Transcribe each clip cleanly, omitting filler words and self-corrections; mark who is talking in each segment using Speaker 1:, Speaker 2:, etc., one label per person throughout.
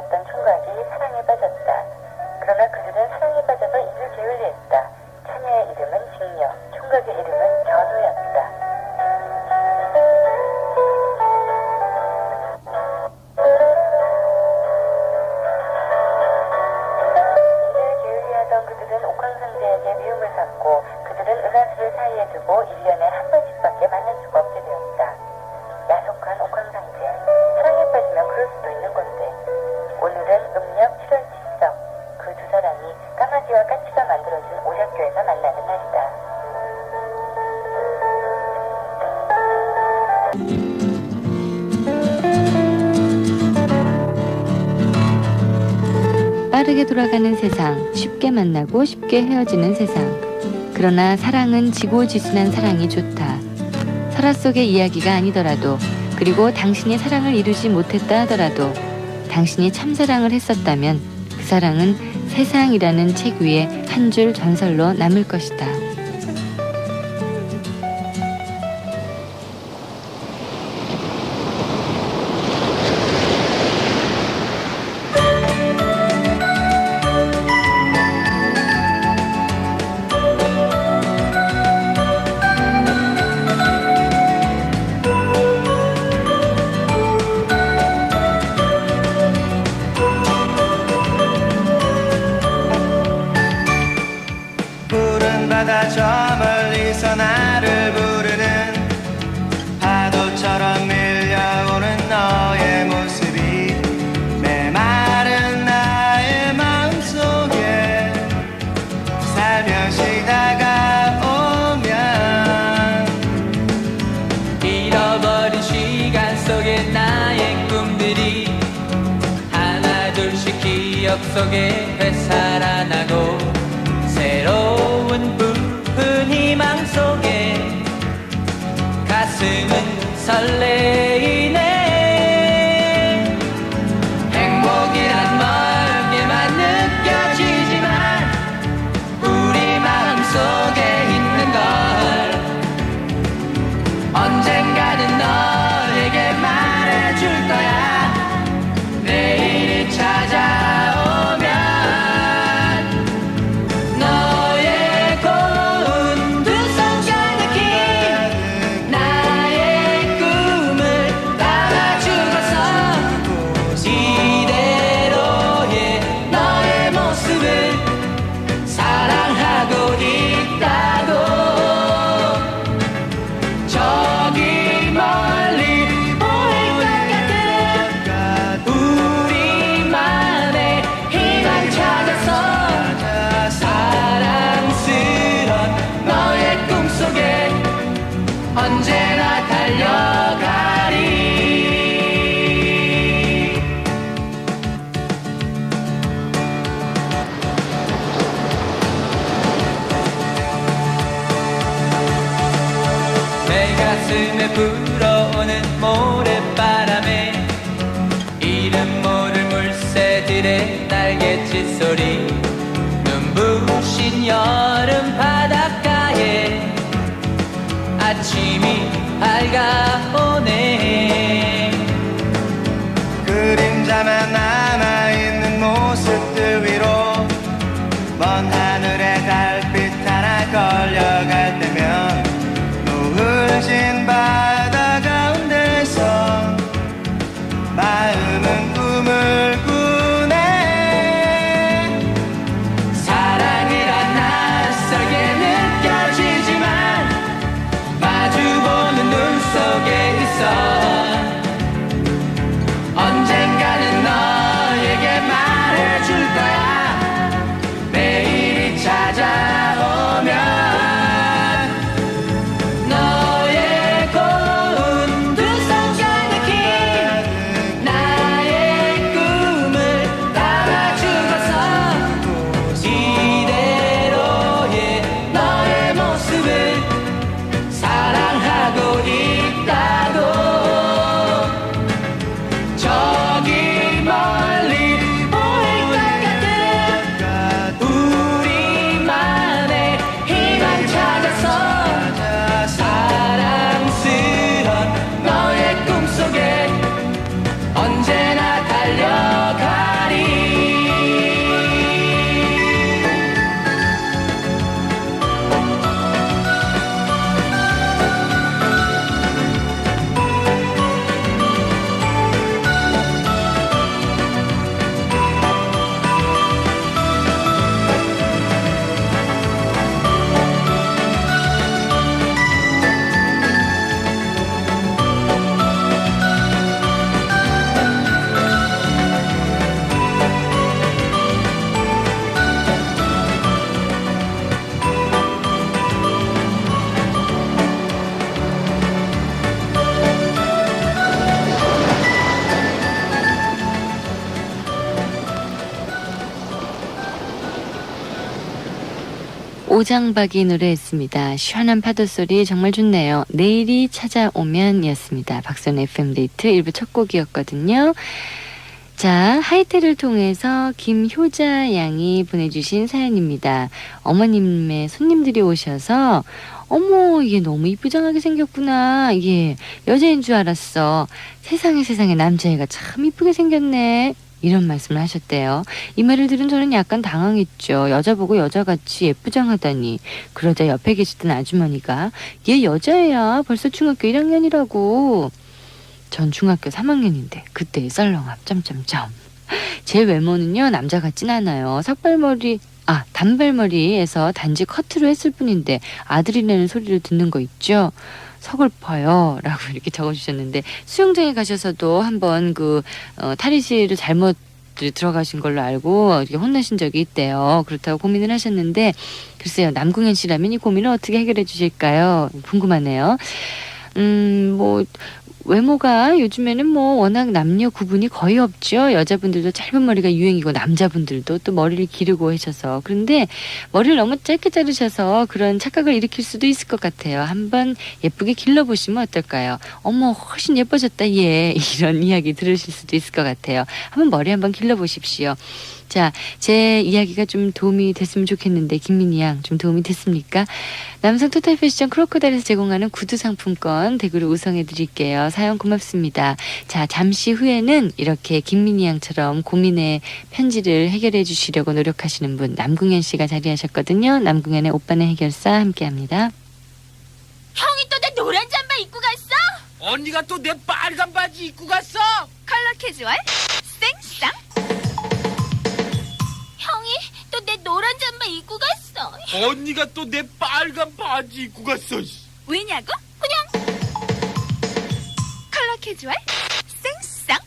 Speaker 1: 어떤 총각이 사랑에 빠졌다. 그러나 그들은 사랑에 빠져서 입을 게을리했다. 처녀의 이름은 직녀, 총각의 이름은 견우였다. 입을 게을리하던 그들은 옥황상제에게 미움을 샀고 그들은 은하수를 사이에 두고 1년에 한 번씩밖에 만날 수가 없게 되었다. 야속한 옥황상제, 사랑에 빠지면 그럴 수도 있는 건데. 오늘은 음력 7월 7석, 그 두 사람이 까마귀와 까치가 만들어준 오작교에서 만나는 날이다.
Speaker 2: 빠르게 돌아가는 세상, 쉽게 만나고 쉽게 헤어지는 세상. 그러나 사랑은 지고지순한 사랑이 좋다. 설화 속의 이야기가 아니더라도, 그리고 당신이 사랑을 이루지 못했다 하더라도 당신이 참사랑을 했었다면 그 사랑은 세상이라는 책 위에 한 줄 전설로 남을 것이다.
Speaker 3: 바다 저 멀리서 나를 부르는 파도처럼 밀려오는 너의 모습이 메마른 나의 마음속에 살며시 다가오면
Speaker 4: 잃어버린 시간 속에 나의 꿈들이 하나 둘씩 기억 속에 되살아나고 새로운 부푼 희망 속에 가슴은 설레이네. 행복이란 멀게만 느껴지지만 우리 마음 속에 있는 걸 언젠가는 너에게 말해줄 거야. 내일이 찾아오면 언제나 달려가리. 내 가슴에 불어오는 모래바람에 이름 모를 물새들의 날갯짓 소리 눈부신 여름 바닷가에 아침이 밝아오네.
Speaker 3: 그림자만 남아있는 모습들 위로 먼 하늘에 달빛 하나 걸려갈 때면 노을진 바다 가운데서 마음은 꿈을 꾸네.
Speaker 4: 사랑이란 낯설게 느껴지지만 마주보는 눈 속에 있어. 언젠가는 너에게 말해줄 거야. 내일이 찾아오면 너의 고운 두 손을 느낀 나의 꿈을 담아주고서 이대로의 너의 모습을 사랑하고 있다고.
Speaker 2: 오장박이 노래했습니다. 시원한 파도 소리 정말 좋네요. 내일이 찾아오면 이었습니다. 박선 FM데이트 1부 첫 곡이었거든요. 자, 하이텔을 통해서 김효자 양이 보내주신 사연입니다. 어머님의 손님들이 오셔서 어머, 이게 너무 이쁘장하게 생겼구나. 이게 여자인 줄 알았어. 세상에 남자애가 참 이쁘게 생겼네. 이런 말씀을 하셨대요. 이 말을 들은 저는 약간 당황했죠. 여자 보고 여자같이 예쁘장하다니. 그러자 옆에 계시던 아주머니가 얘 여자애야. 벌써 중학교 1학년이라고. 전 중학교 3학년인데 그때의 썰렁함 점점점. 제 외모는요 남자 같진 않아요. 단발머리에서 단지 커트로 했을 뿐인데 아들이 내는 소리를 듣는 거 있죠. 서글퍼요 라고 이렇게 적어주셨는데 수영장에 가셔서도 한번 탈의실을 잘못 들어가신 걸로 알고 이렇게 혼나신 적이 있대요. 그렇다고 고민을 하셨는데 글쎄요, 남궁현 씨라면 이 고민을 어떻게 해결해 주실까요? 궁금하네요. 외모가 요즘에는 워낙 남녀 구분이 거의 없죠. 여자분들도 짧은 머리가 유행이고 남자분들도 또 머리를 기르고 하셔서. 그런데 머리를 너무 짧게 자르셔서 그런 착각을 일으킬 수도 있을 것 같아요. 한번 예쁘게 길러보시면 어떨까요? 어머, 훨씬 예뻐졌다 얘. 이런 이야기 들으실 수도 있을 것 같아요. 한번 머리 한번 길러보십시오. 자, 제 이야기가 좀 도움이 됐으면 좋겠는데 김민희 양 좀 도움이 됐습니까? 남성 토탈 패션 크로커다일에서 제공하는 구두 상품권 댁으로 우성해 드릴게요. 사연 고맙습니다. 자, 잠시 후에는 이렇게 김민희 양처럼 고민의 편지를 해결해 주시려고 노력하시는 분 남궁현 씨가 자리하셨거든요. 남궁현의 오빠는 해결사 함께합니다.
Speaker 5: 형이 또 내 노란 잠바 입고 갔어?
Speaker 4: 언니가 또 내 빨간 바지 입고 갔어.
Speaker 5: 컬러 캐주얼 생쌍. 형이 또 내 노란 잠바 입고 갔어.
Speaker 4: 언니가 또 내 빨간 바지 입고 갔어.
Speaker 5: 왜냐고? 그냥 컬러 캐주얼 생쌍.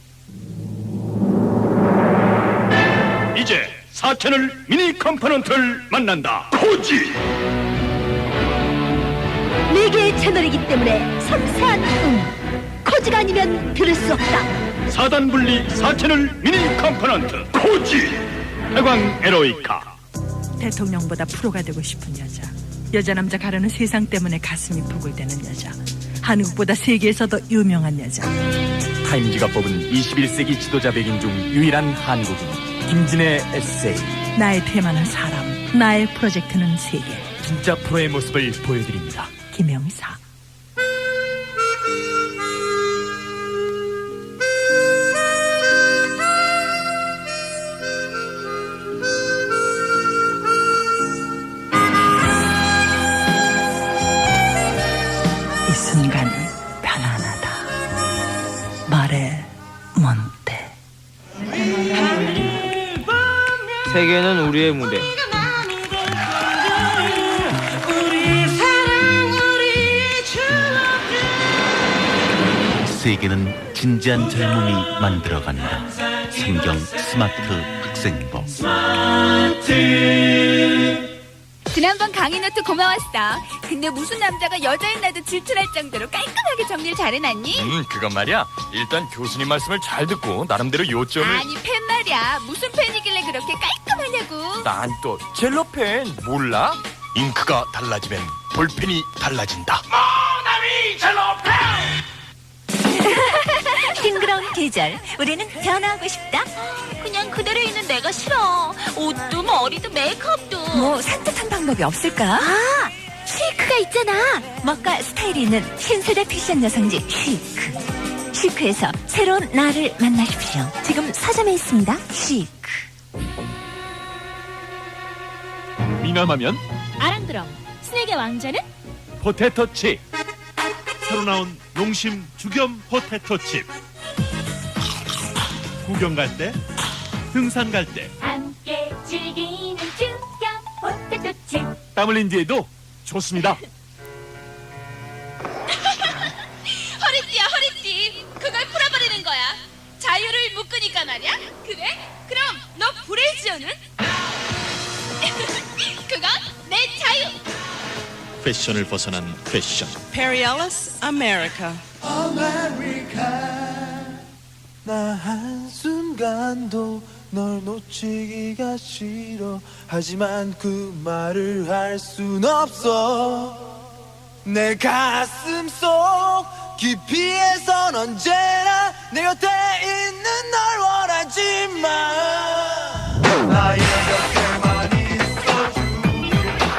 Speaker 6: 이제 4채널 미니 컴포넌트를 만난다. 코지.
Speaker 7: 4개의 채널이기 때문에 섬세한 코지가 아니면 들을 수 없다.
Speaker 6: 4단 분리 4채널 미니 컴포넌트 코지. 해광 에로이카.
Speaker 8: 대통령보다 프로가 되고 싶은 여자. 여자 남자 가르는 세상 때문에 가슴이 부글대는 여자. 한국보다 세계에서도 유명한 여자.
Speaker 9: 타임지가 뽑은 21세기 지도자 100인 중 유일한 한국인 김진의 에세이.
Speaker 8: 나의 테마는 사람, 나의 프로젝트는 세계.
Speaker 9: 진짜 프로의 모습을 보여드립니다.
Speaker 8: 김영사. 이 순간이 편안하다. 말해 몬테.
Speaker 3: 세계는 우리의 무대.
Speaker 10: 세계는 진지한 젊음이 만들어간다. 성경 스마트 학생법.
Speaker 5: 지난번 강의 노트 고마웠어. 근데 무슨 남자가 여자인 나도 질투할 정도로 깔끔하게 정리를 잘해놨니?
Speaker 9: 그건 말이야. 일단 교수님 말씀을 잘 듣고 나름대로 요점을.
Speaker 5: 아니 펜 말이야. 무슨 펜이길래 그렇게 깔끔하냐고.
Speaker 9: 난 또 젤로펜 몰라? 잉크가 달라지면 볼펜이 달라진다.
Speaker 6: 모나미 젤로펜.
Speaker 7: 싱그러운 계절. 우리는 변화하고 싶다.
Speaker 5: 그냥 그대로 있는 내가 싫어. 옷도 머리도 메이크업도.
Speaker 7: 뭐 산뜻한 방법이 없을까? 시크가 있잖아. 멋과 스타일이 있는 신세대 패션 여성지 시크. 시크에서 새로운 나를 만나십시오. 지금 서점에 있습니다. 시크.
Speaker 6: 미남하면
Speaker 5: 아랑드럼 스낵의 왕자는?
Speaker 6: 포테토 칩. 새로 나온 농심 죽염 포테토 칩. 구경 갈 때, 등산 갈 때,
Speaker 5: 함께 즐기는 죽염 포테토 칩.
Speaker 6: 땀 흘린 뒤에도 좋습니다.
Speaker 5: 허리띠야 허리띠. 그걸 풀어버리는 거야. 자유를 묶으니까 말이야. 그래? 그럼 너 브레이지어는? 그건 내 자유.
Speaker 10: 패션을 벗어난 패션.
Speaker 4: 페리얼러스 아메리카.
Speaker 3: 나 한순간도 널 놓치기가 싫어. 하지만 그 말을 할 순 없어. 내 가슴 속 깊이에선 언제나 내 곁에 있는 널 원하지만 나의 곁에만 있어주길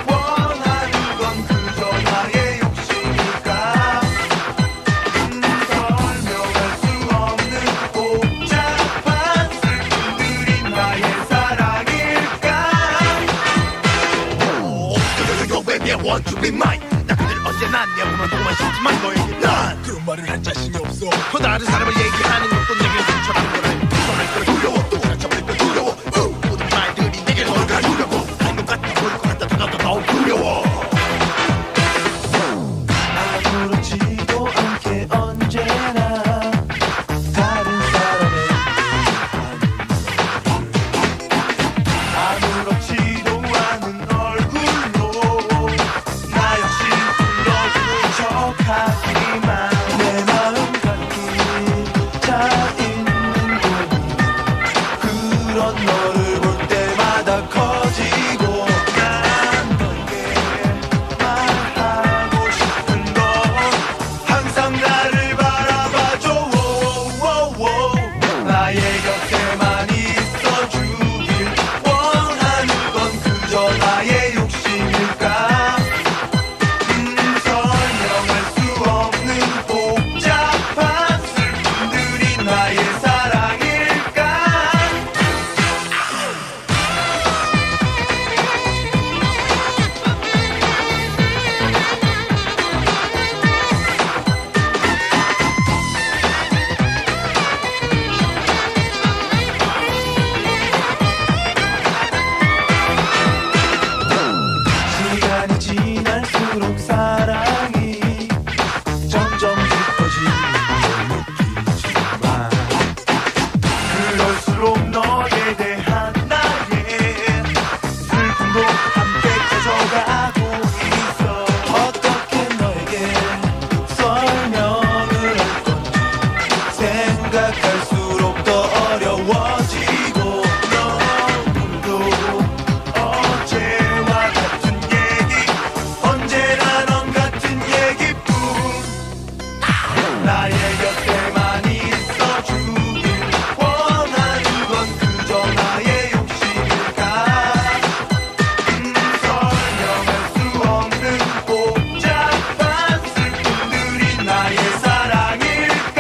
Speaker 3: 원하는 건 그저 나의 욕심일까. 설명할 수 없는 복잡한 슬픔들이 나의 사랑일까. Oh, baby, I want to be mine. 나 그들 언제나 내 몸만 보고만 싶지만 너에게 난 그런 말을 할 자신이 없어. 또 다른 사람을 얘기하는 것도 내게 상처라는 걸 알고 떠날 걸 두려워. 또 상처받을 걸 두려워. 모든 말들이 내게 널 가두려고 하는 것 같아. 보일 것 같다. 다가도 더욱 두려워. 아무렇지도 않게 언제나 다른 사람의 아무렇지도 않은 얼굴로 나 역시 불러주는 척하지만 내 마음 가득 차 있는 곳이 그런 너를 볼 때마다 커지고 난 너에게 말하고 싶은 건 항상 나를 바라봐줘. 나의 곁에만 있어주길 원하는 건 그저 나의 욕심일까. 설명할 수 없는 복잡한 슬픔들이 나의 사랑일까. 시간이 지날수록 사랑이 점점 깊어지는 걸 느끼지만 그럴수록 너에 대한 나의 슬픔도 함께 커져가고 있어. 어떻게 너에게 설명을 할 건지 생각할수록 더 어려워지고 너도 어제와 같은 얘기 언제나 넌 같은 얘기뿐. 나의 곁에만 있어주길 원하는 건 그저 나의 욕심일까. 설명할 수 없는 복잡한 슬픔들이 나의 사랑일까.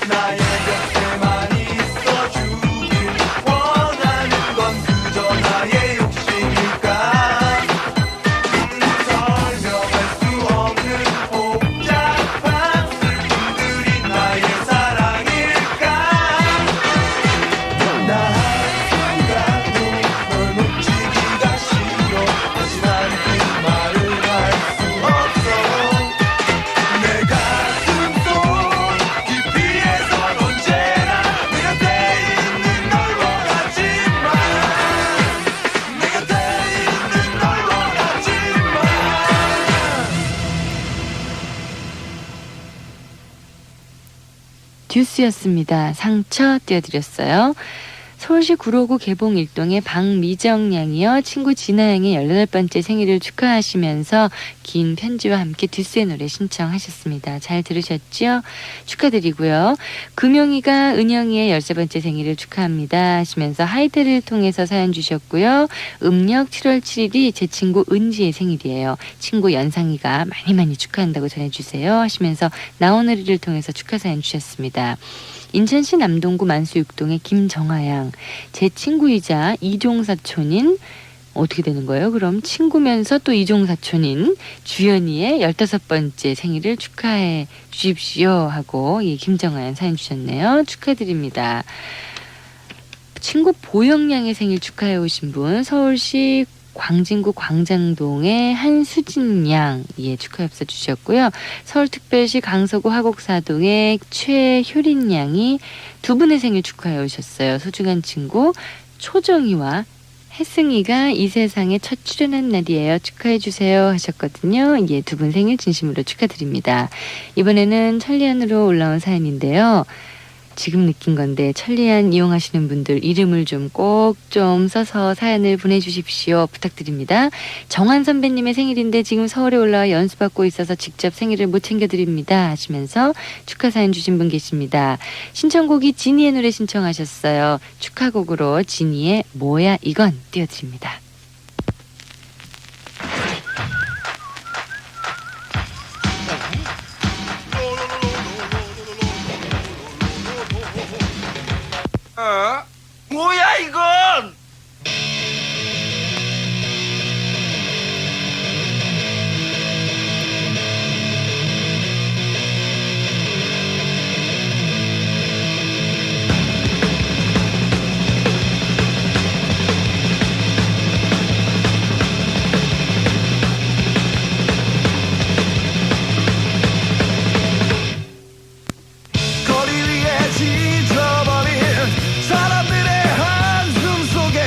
Speaker 3: 나의 곁에만 있어주길 원하는 건 그저 나의 욕심일까. 설명할 수 없는 복잡한 슬픔들이 나의 사랑일까. 나 한순간도 널 놓치기가 싫어. 하지만 그 말을 할 수 없어. 내 가슴 속 깊이에선 언제나 내 곁에 있는 널 원하지만 내 곁에 있는 널 원하지만.
Speaker 2: 듀스였습니다. 상처 띄워드렸어요. 서울시 구로구 개봉 1동의 박미정 양이요. 친구 진아 양의 18번째 생일을 축하하시면서 긴 편지와 함께 듀스의 노래 신청하셨습니다. 잘 들으셨죠? 축하드리고요. 금용이가 은영이의 13번째 생일을 축하합니다 하시면서 하이텔을 통해서 사연 주셨고요. 음력 7월 7일이 제 친구 은지의 생일이에요. 친구 연상이가 많이 축하한다고 전해주세요 하시면서 나오늘이를 통해서 축하 사연 주셨습니다. 인천시 남동구 만수 6동의 김정아양, 제 친구이자 이종사촌인 어떻게 되는 거예요? 그럼 친구면서 또 이종사촌인 주연이의 15번째 생일을 축하해 주십시오 하고 김정아양 사연 주셨네요. 축하드립니다. 친구 보영양의 생일 축하해 오신 분 서울시 광진구 광장동의 한수진 양 축하 엽서 주셨고요. 서울특별시 강서구 화곡사동의 최효린 양이 두 분의 생일 축하해 오셨어요. 소중한 친구 초정이와 혜승이가 이 세상에 첫 출연한 날이에요. 축하해 주세요 하셨거든요. 두 분 생일 진심으로 축하드립니다. 이번에는 천리안으로 올라온 사연인데요. 지금 느낀 건데 천리안 이용하시는 분들 이름을 좀 꼭 좀 써서 사연을 보내주십시오. 부탁드립니다. 정환 선배님의 생일인데 지금 서울에 올라와 연수받고 있어서 직접 생일을 못 챙겨드립니다 하시면서 축하 사연 주신 분 계십니다. 신청곡이 지니의 노래 신청하셨어요. 축하곡으로 지니의 뭐야 이건 띄워드립니다.
Speaker 4: 뭐야 이건?
Speaker 3: 거리 위에 지쳐버린 사람들의 한숨 속에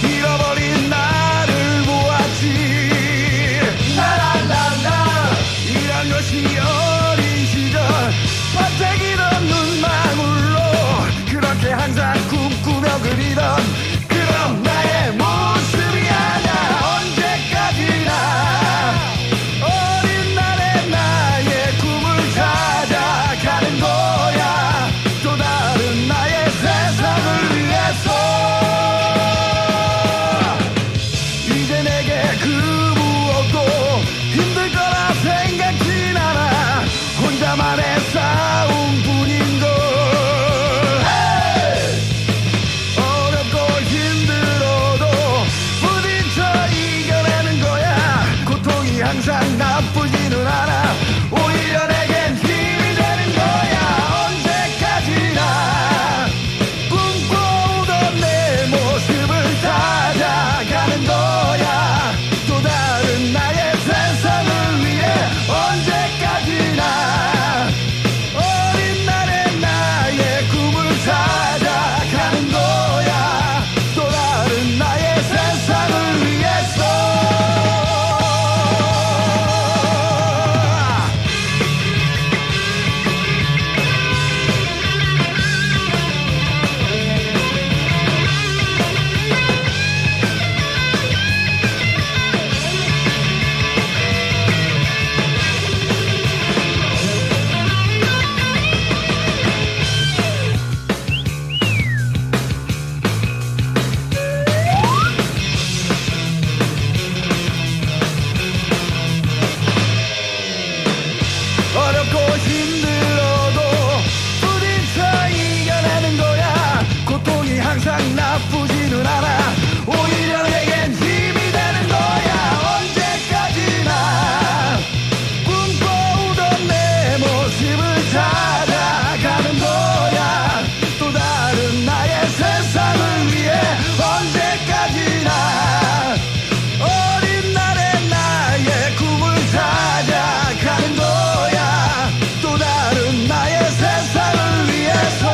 Speaker 3: 잃어버린 나를 보았지. 라라라라 이런 것이 어린 시절 반짝이던 눈망울로 그렇게 항상 꿈꾸며 그리던 그런 나의 모습이 아냐. 언제까지나 어린 날의 나의 꿈을 찾아가는 거야. 또 다른 나의 세상을 위해서. 이제 내게 그 무엇도 힘들 거라 생각진 않아. 혼자만의 싸움뿐인걸. 어렵고 힘들어도 부딪혀 이겨내는 거야. 고통이 항상 나쁘지는 않아. 오히려 내겐 힘이 되는 거야. 언제까지나 꿈꿔오던 내 모습을 찾아가는 거야. 또 다른 나의 세상을 위해. 언제까지나 어린 날의 나의 꿈을 찾아가는 거야. 또 다른 나의 세상을 위해서. 어렵고 힘들어도 부딪혀 이겨내는 거야. 고통이 항상 나쁘지는 않아. 오히려 내겐 힘이 되는 거야. 언제까지나 꿈꿔오던 내 모습을 찾아가는 거야. 또 다른 나의 세상을 위해. 언제까지나 어린 날의 나의 꿈을 찾아가는 거야. 또 다른 나의 세상을 위해서.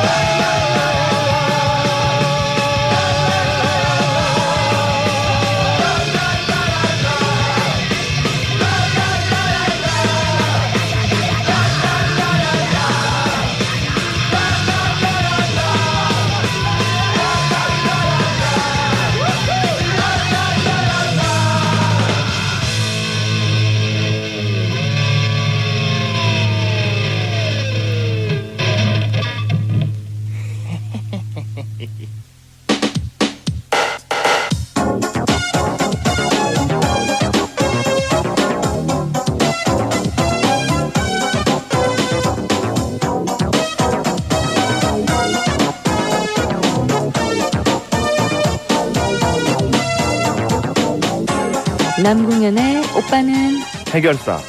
Speaker 2: 남궁현의 오빠는
Speaker 11: 해결사.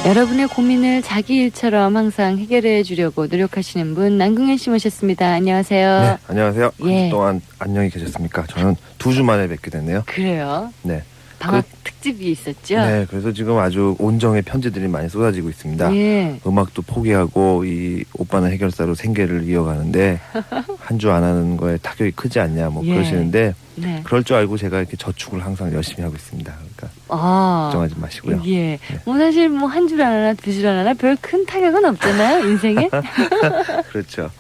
Speaker 2: 여러분의 고민을 자기 일처럼 항상 해결해 주려고 노력하시는 분 남궁현 씨 모셨습니다. 안녕하세요.
Speaker 11: 네, 안녕하세요. 한
Speaker 2: 예.
Speaker 11: 주 동안 안녕히 계셨습니까? 저는 2주 만에 뵙게 됐네요.
Speaker 2: 그래요.
Speaker 11: 네.
Speaker 2: 방학 특집이 있었죠.
Speaker 11: 네, 그래서 지금 아주 온정의 편지들이 많이 쏟아지고 있습니다.
Speaker 2: 예.
Speaker 11: 음악도 포기하고 이 오빠는 해결사로 생계를 이어가는데 한 주 안 하는 거에 타격이 크지 않냐 뭐
Speaker 2: 예.
Speaker 11: 그러시는데
Speaker 2: 네.
Speaker 11: 그럴 줄 알고 제가 이렇게 저축을 항상 열심히 하고 있습니다. 그러니까 걱정하지 마시고요.
Speaker 2: 예. 뭐 사실 뭐 한 줄 안 하나 두 줄 안 하나 별 큰 타격은 없잖아요, 인생에.
Speaker 11: 그렇죠.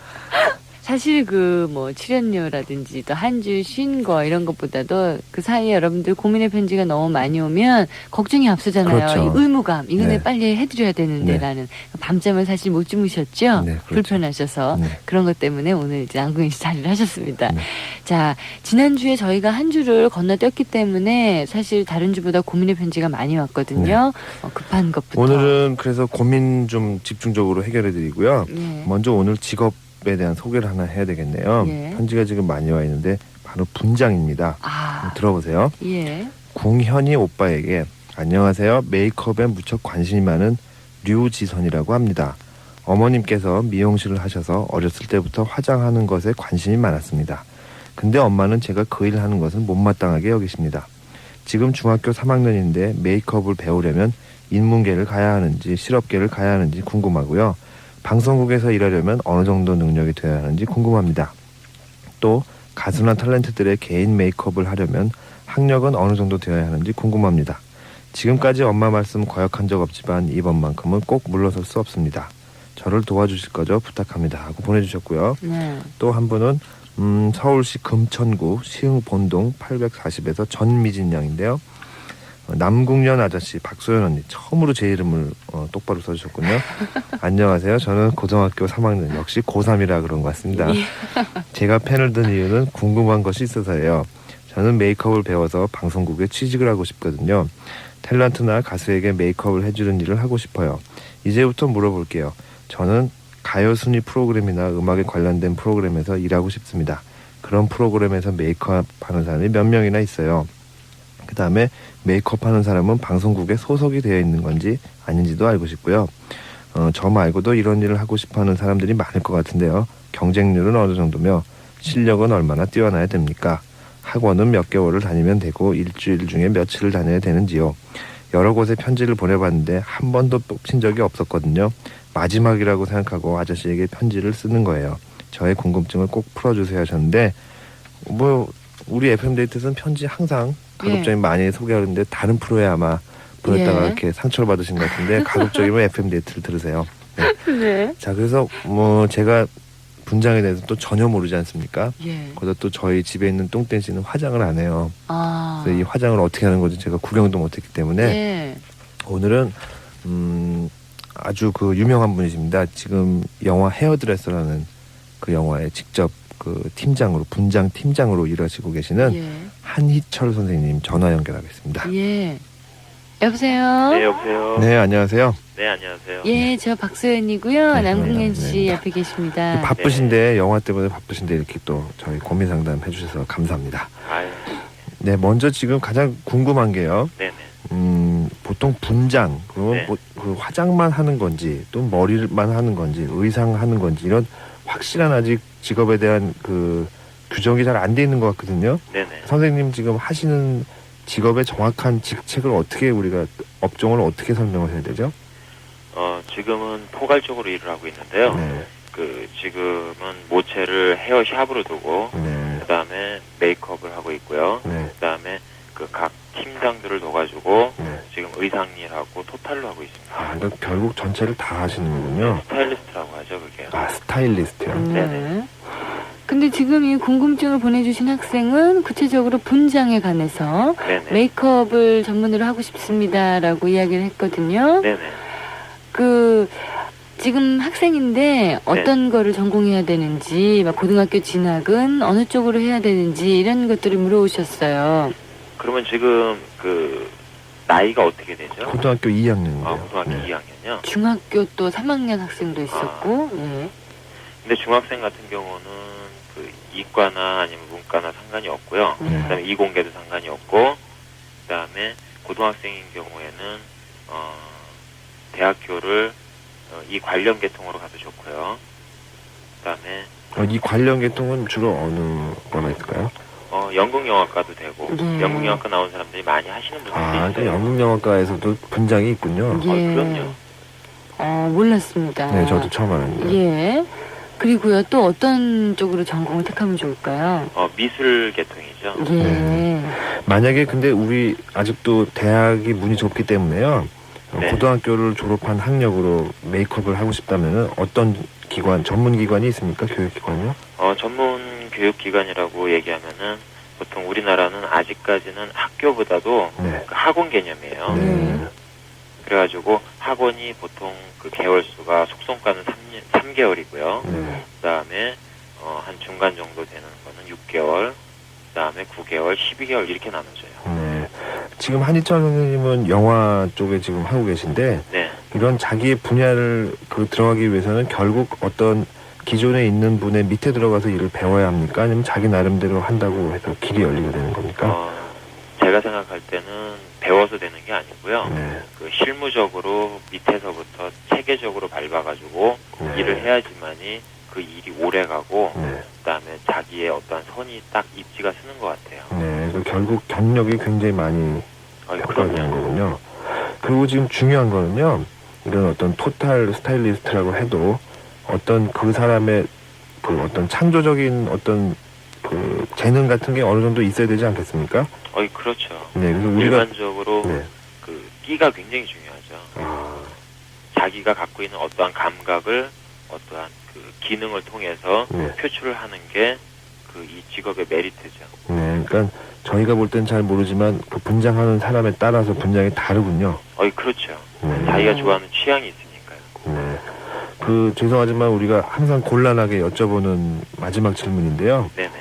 Speaker 2: 사실 그 뭐 출연료라든지 또 한 주 쉰 거 이런 것보다도 그 사이에 여러분들 고민의 편지가 너무 많이 오면 걱정이 앞서잖아요.
Speaker 11: 그렇죠.
Speaker 2: 이 의무감 이거
Speaker 11: 네.
Speaker 2: 내 빨리 해드려야 되는데
Speaker 11: 네.
Speaker 2: 라는 밤잠을 사실 못 주무셨죠.
Speaker 11: 네, 그렇죠.
Speaker 2: 불편하셔서
Speaker 11: 네.
Speaker 2: 그런 것 때문에 오늘 이제 안국인 씨 자리를 하셨습니다.
Speaker 11: 네.
Speaker 2: 자, 지난주에 저희가 한 주를 건너뛰었기 때문에 사실 다른 주보다 고민의 편지가 많이 왔거든요. 급한 것부터.
Speaker 11: 오늘은 그래서 고민 좀 집중적으로 해결해 드리고요.
Speaker 2: 예.
Speaker 11: 먼저 오늘 직업에 대한 소개를 하나 해야 되겠네요.
Speaker 2: 예.
Speaker 11: 편지가 지금 많이 와 있는데 바로 분장입니다. 들어보세요.
Speaker 2: 예.
Speaker 11: 궁현이 오빠에게 안녕하세요. 메이크업에 무척 관심이 많은 류지선이라고 합니다. 어머님께서 미용실을 하셔서 어렸을 때부터 화장하는 것에 관심이 많았습니다. 근데 엄마는 제가 그 일 하는 것은 못마땅하게 여기십니다. 지금 중학교 3학년인데 메이크업을 배우려면 인문계를 가야 하는지 실업계를 가야 하는지 궁금하고요. 방송국에서 일하려면 어느 정도 능력이 되어야 하는지 궁금합니다. 또 가수나 탤런트들의 개인 메이크업을 하려면 학력은 어느 정도 되어야 하는지 궁금합니다. 지금까지 엄마 말씀 거역한 적 없지만 이번만큼은 꼭 물러설 수 없습니다. 저를 도와주실 거죠? 부탁합니다. 하고 보내주셨고요.
Speaker 2: 네.
Speaker 11: 또 한 분은 서울시 금천구 시흥본동 840에서 전미진 양인데요. 남궁년 아저씨 박소연 언니 처음으로 제 이름을 똑바로 써주셨군요. 안녕하세요. 저는 고등학교 3학년 역시 고3이라 그런 것 같습니다. 제가 펜을 든 이유는 궁금한 것이 있어서예요. 저는 메이크업을 배워서 방송국에 취직을 하고 싶거든요. 탤런트나 가수에게 메이크업을 해주는 일을 하고 싶어요. 이제부터 물어볼게요. 저는 가요 순위 프로그램이나 음악에 관련된 프로그램에서 일하고 싶습니다. 그런 프로그램에서 메이크업 하는 사람이 몇 명이나 있어요. 그 다음에 메이크업 하는 사람은 방송국에 소속이 되어 있는 건지 아닌지도 알고 싶고요. 저 말고도 이런 일을 하고 싶어하는 사람들이 많을 것 같은데요. 경쟁률은 어느 정도며 실력은 얼마나 뛰어나야 됩니까? 학원은 몇 개월을 다니면 되고 일주일 중에 며칠을 다녀야 되는지요. 여러 곳에 편지를 보내봤는데 한 번도 뽑힌 적이 없었거든요. 마지막이라고 생각하고 아저씨에게 편지를 쓰는 거예요. 저의 궁금증을 꼭 풀어주세요 하셨는데 뭐 우리 FM데이트에서는 편지 항상 가급적이면 많이 소개하는데 다른 프로에 아마 보냈다가 이렇게 상처를 받으신 것 같은데 가급적이면 FM데이트를 들으세요. 네.
Speaker 2: 네.
Speaker 11: 자, 그래서 뭐 제가 분장에 대해서 또 전혀 모르지 않습니까?
Speaker 2: 예.
Speaker 11: 거기다 또 저희 집에 있는 똥땡 씨는 화장을 안 해요. 그래서 이 화장을 어떻게 하는 건지 제가 구경도 못했기 때문에
Speaker 2: 예.
Speaker 11: 오늘은 아주 그 유명한 분이십니다. 지금 영화 헤어드레서라는 그 영화에 직접 그 팀장으로 분장 팀장으로 일하시고 계시는
Speaker 2: 예.
Speaker 11: 한희철 선생님 전화 연결하겠습니다.
Speaker 2: 예. 여보세요?
Speaker 12: 네, 여보세요.
Speaker 11: 네, 안녕하세요.
Speaker 12: 네, 안녕하세요.
Speaker 2: 예, 저 박소연이고요.
Speaker 11: 네,
Speaker 2: 남궁현 씨
Speaker 11: 반갑습니다.
Speaker 2: 옆에 계십니다.
Speaker 11: 바쁘신데 영화 때문에 바쁘신데 이렇게 또 저희 고민 상담 해주셔서 감사합니다.
Speaker 12: 아유,
Speaker 11: 네, 먼저 지금 가장 궁금한 게요.
Speaker 12: 네네.
Speaker 11: 보통 분장, 그러면
Speaker 12: 네.
Speaker 11: 뭐, 그 화장만 하는 건지, 또 머리만 하는 건지, 의상 하는 건지, 이런 확실한 아직 직업에 대한 그 규정이 잘 안 돼 있는 것 같거든요.
Speaker 12: 네네.
Speaker 11: 선생님 지금 하시는 직업의 정확한 직책을 어떻게 우리가, 업종을 어떻게 설명을 해야 되죠?
Speaker 12: 지금은 포괄적으로 일을 하고 있는데요.
Speaker 11: 네.
Speaker 12: 지금은 모체를 헤어샵으로 두고,
Speaker 11: 네.
Speaker 12: 그 다음에 메이크업을 하고 있고요.
Speaker 11: 네.
Speaker 12: 그 다음에 각 팀장들을 둬가지고,
Speaker 11: 네.
Speaker 12: 지금 의상 일하고 토탈로 하고 있습니다.
Speaker 11: 아, 그러니까 결국 전체를 다 하시는 거군요.
Speaker 12: 스타일리스트라고 하죠, 그게.
Speaker 11: 아, 스타일리스트요?
Speaker 12: 네네.
Speaker 2: 근데 지금 이 궁금증을 보내주신 학생은 구체적으로 분장에 관해서
Speaker 12: 네네.
Speaker 2: 메이크업을 전문으로 하고 싶습니다라고 이야기를 했거든요.
Speaker 12: 네네.
Speaker 2: 지금 학생인데 어떤 거를 전공해야 되는지, 막 고등학교 진학은 어느 쪽으로 해야 되는지 이런 것들을 물어오셨어요.
Speaker 12: 그러면 지금 나이가 어떻게 되죠?
Speaker 11: 고등학교 2학년인데요.
Speaker 12: 아, 고등학교
Speaker 11: 네.
Speaker 12: 2학년이요?
Speaker 2: 중학교 또 3학년 학생도 있었고, 예.
Speaker 12: 근데 중학생 같은 경우는 이과나 아니면 문과나 상관이 없고요. 그다음에 이공계도 상관이 없고, 그다음에 고등학생인 경우에는 대학교를 이 관련 계통으로 가도 좋고요. 그다음에
Speaker 11: 이 관련 계통은 주로 어느 거나 있을까요?
Speaker 12: 연극 영화과도 되고
Speaker 2: 예.
Speaker 12: 연극 영화과 나온 사람들이 많이 하시는 분들이
Speaker 11: 아,
Speaker 12: 있어요.
Speaker 11: 그러니까 연극영화과에서도 분장이 있군요.
Speaker 2: 예.
Speaker 12: 그럼요.
Speaker 2: 몰랐습니다.
Speaker 11: 네, 저도 처음 알았네요.
Speaker 2: 예. 그리고요, 또 어떤 쪽으로 전공을 택하면 좋을까요?
Speaker 12: 미술 계통이죠.
Speaker 2: 예.
Speaker 11: 네. 만약에 근데 우리 아직도 대학이 문이 좁기 때문에요.
Speaker 12: 네.
Speaker 11: 고등학교를 졸업한 학력으로 메이크업을 하고 싶다면은 어떤 기관, 전문 기관이 있습니까? 교육기관이요?
Speaker 12: 전문 교육기관이라고 얘기하면은 보통 우리나라는 아직까지는 학교보다도
Speaker 11: 네.
Speaker 12: 그 학원 개념이에요.
Speaker 11: 네.
Speaker 12: 그래가지고 학원이 보통 그 개월 수가 속성과는 3개월이고요.
Speaker 11: 네.
Speaker 12: 그다음에 한 중간 정도 되는 거는 6개월, 그다음에 9개월, 12개월 이렇게 나눠져요.
Speaker 11: 네. 지금 한희철 선생님은 영화 쪽에 지금 하고 계신데
Speaker 12: 네.
Speaker 11: 이런 자기의 분야를 들어가기 위해서는 결국 어떤 기존에 있는 분의 밑에 들어가서 일을 배워야 합니까? 아니면 자기 나름대로 한다고 해서 길이 열리게 되는 겁니까?
Speaker 12: 제가 생각할 때는 배워서 되는 게 아니고요.
Speaker 11: 네.
Speaker 12: 그 실무적으로 밑에서부터 체계적으로 밟아가지고
Speaker 11: 네.
Speaker 12: 일을 해야지만이 그 일이 오래 가고
Speaker 11: 네.
Speaker 12: 그다음에 자기의 어떤 선이 딱 입지가 쓰는 것 같아요.
Speaker 11: 네. 그래서 결국 경력이 굉장히 많이 효과가 되는 거군요. 그리고 지금 중요한 거는요. 이런 어떤 토탈 스타일리스트라고 해도 어떤 그 사람의 그 어떤 창조적인 어떤 그 재능 같은 게 어느 정도 있어야 되지 않겠습니까?
Speaker 12: 그렇죠.
Speaker 11: 네, 그래서 우리가
Speaker 12: 일반적으로
Speaker 11: 네.
Speaker 12: 그 끼가 굉장히 중요하죠. 자기가 갖고 있는 어떠한 감각을 어떠한 그 기능을 통해서
Speaker 11: 네.
Speaker 12: 표출을 하는 게 그 이 직업의 메리트죠.
Speaker 11: 네, 그러니까 저희가 볼 땐 잘 모르지만 그 분장하는 사람에 따라서 분장이 다르군요.
Speaker 12: 그렇죠.
Speaker 11: 네.
Speaker 12: 자기가 좋아하는 취향이 있으니까요.
Speaker 11: 네. 죄송하지만 우리가 항상 곤란하게 여쭤보는 마지막 질문인데요.
Speaker 12: 네네.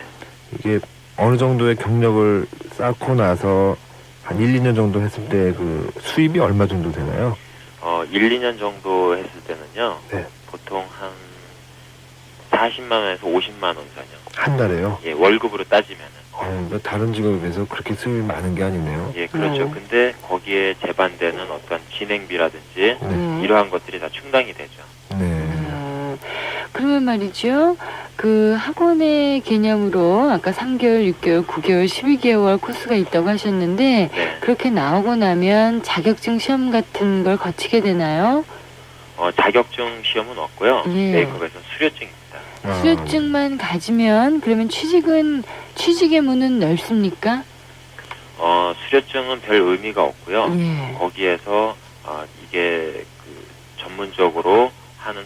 Speaker 11: 이게 어느 정도의 경력을 쌓고 나서 한 1, 2년 정도 했을 때 그 수입이 얼마 정도 되나요?
Speaker 12: 1, 2년 정도 했을 때는요.
Speaker 11: 네.
Speaker 12: 보통 한 40만 원에서 50만 원 선요.
Speaker 11: 한 달에요?
Speaker 12: 예, 월급으로 따지면은.
Speaker 11: 그러니까 다른 직업에 비해서 그렇게 수입이 많은 게 아니네요.
Speaker 12: 예, 그렇죠. 근데 거기에 제반되는 어떤 진행비라든지 이러한 것들이 다 충당이 되죠.
Speaker 11: 네.
Speaker 2: 그러면 말이죠. 그 학원의 개념으로 아까 3개월, 6개월, 9개월, 12개월 코스가 있다고 하셨는데
Speaker 12: 네.
Speaker 2: 그렇게 나오고 나면 자격증 시험 같은 걸 거치게 되나요?
Speaker 12: 자격증 시험은 없고요.
Speaker 2: 예.
Speaker 12: 메이크업에서는 수료증입니다.
Speaker 2: 수료증만 가지면 그러면 취직의 문은 넓습니까?
Speaker 12: 수료증은 별 의미가 없고요.
Speaker 2: 예.
Speaker 12: 거기에서 이게 그 전문적으로 하는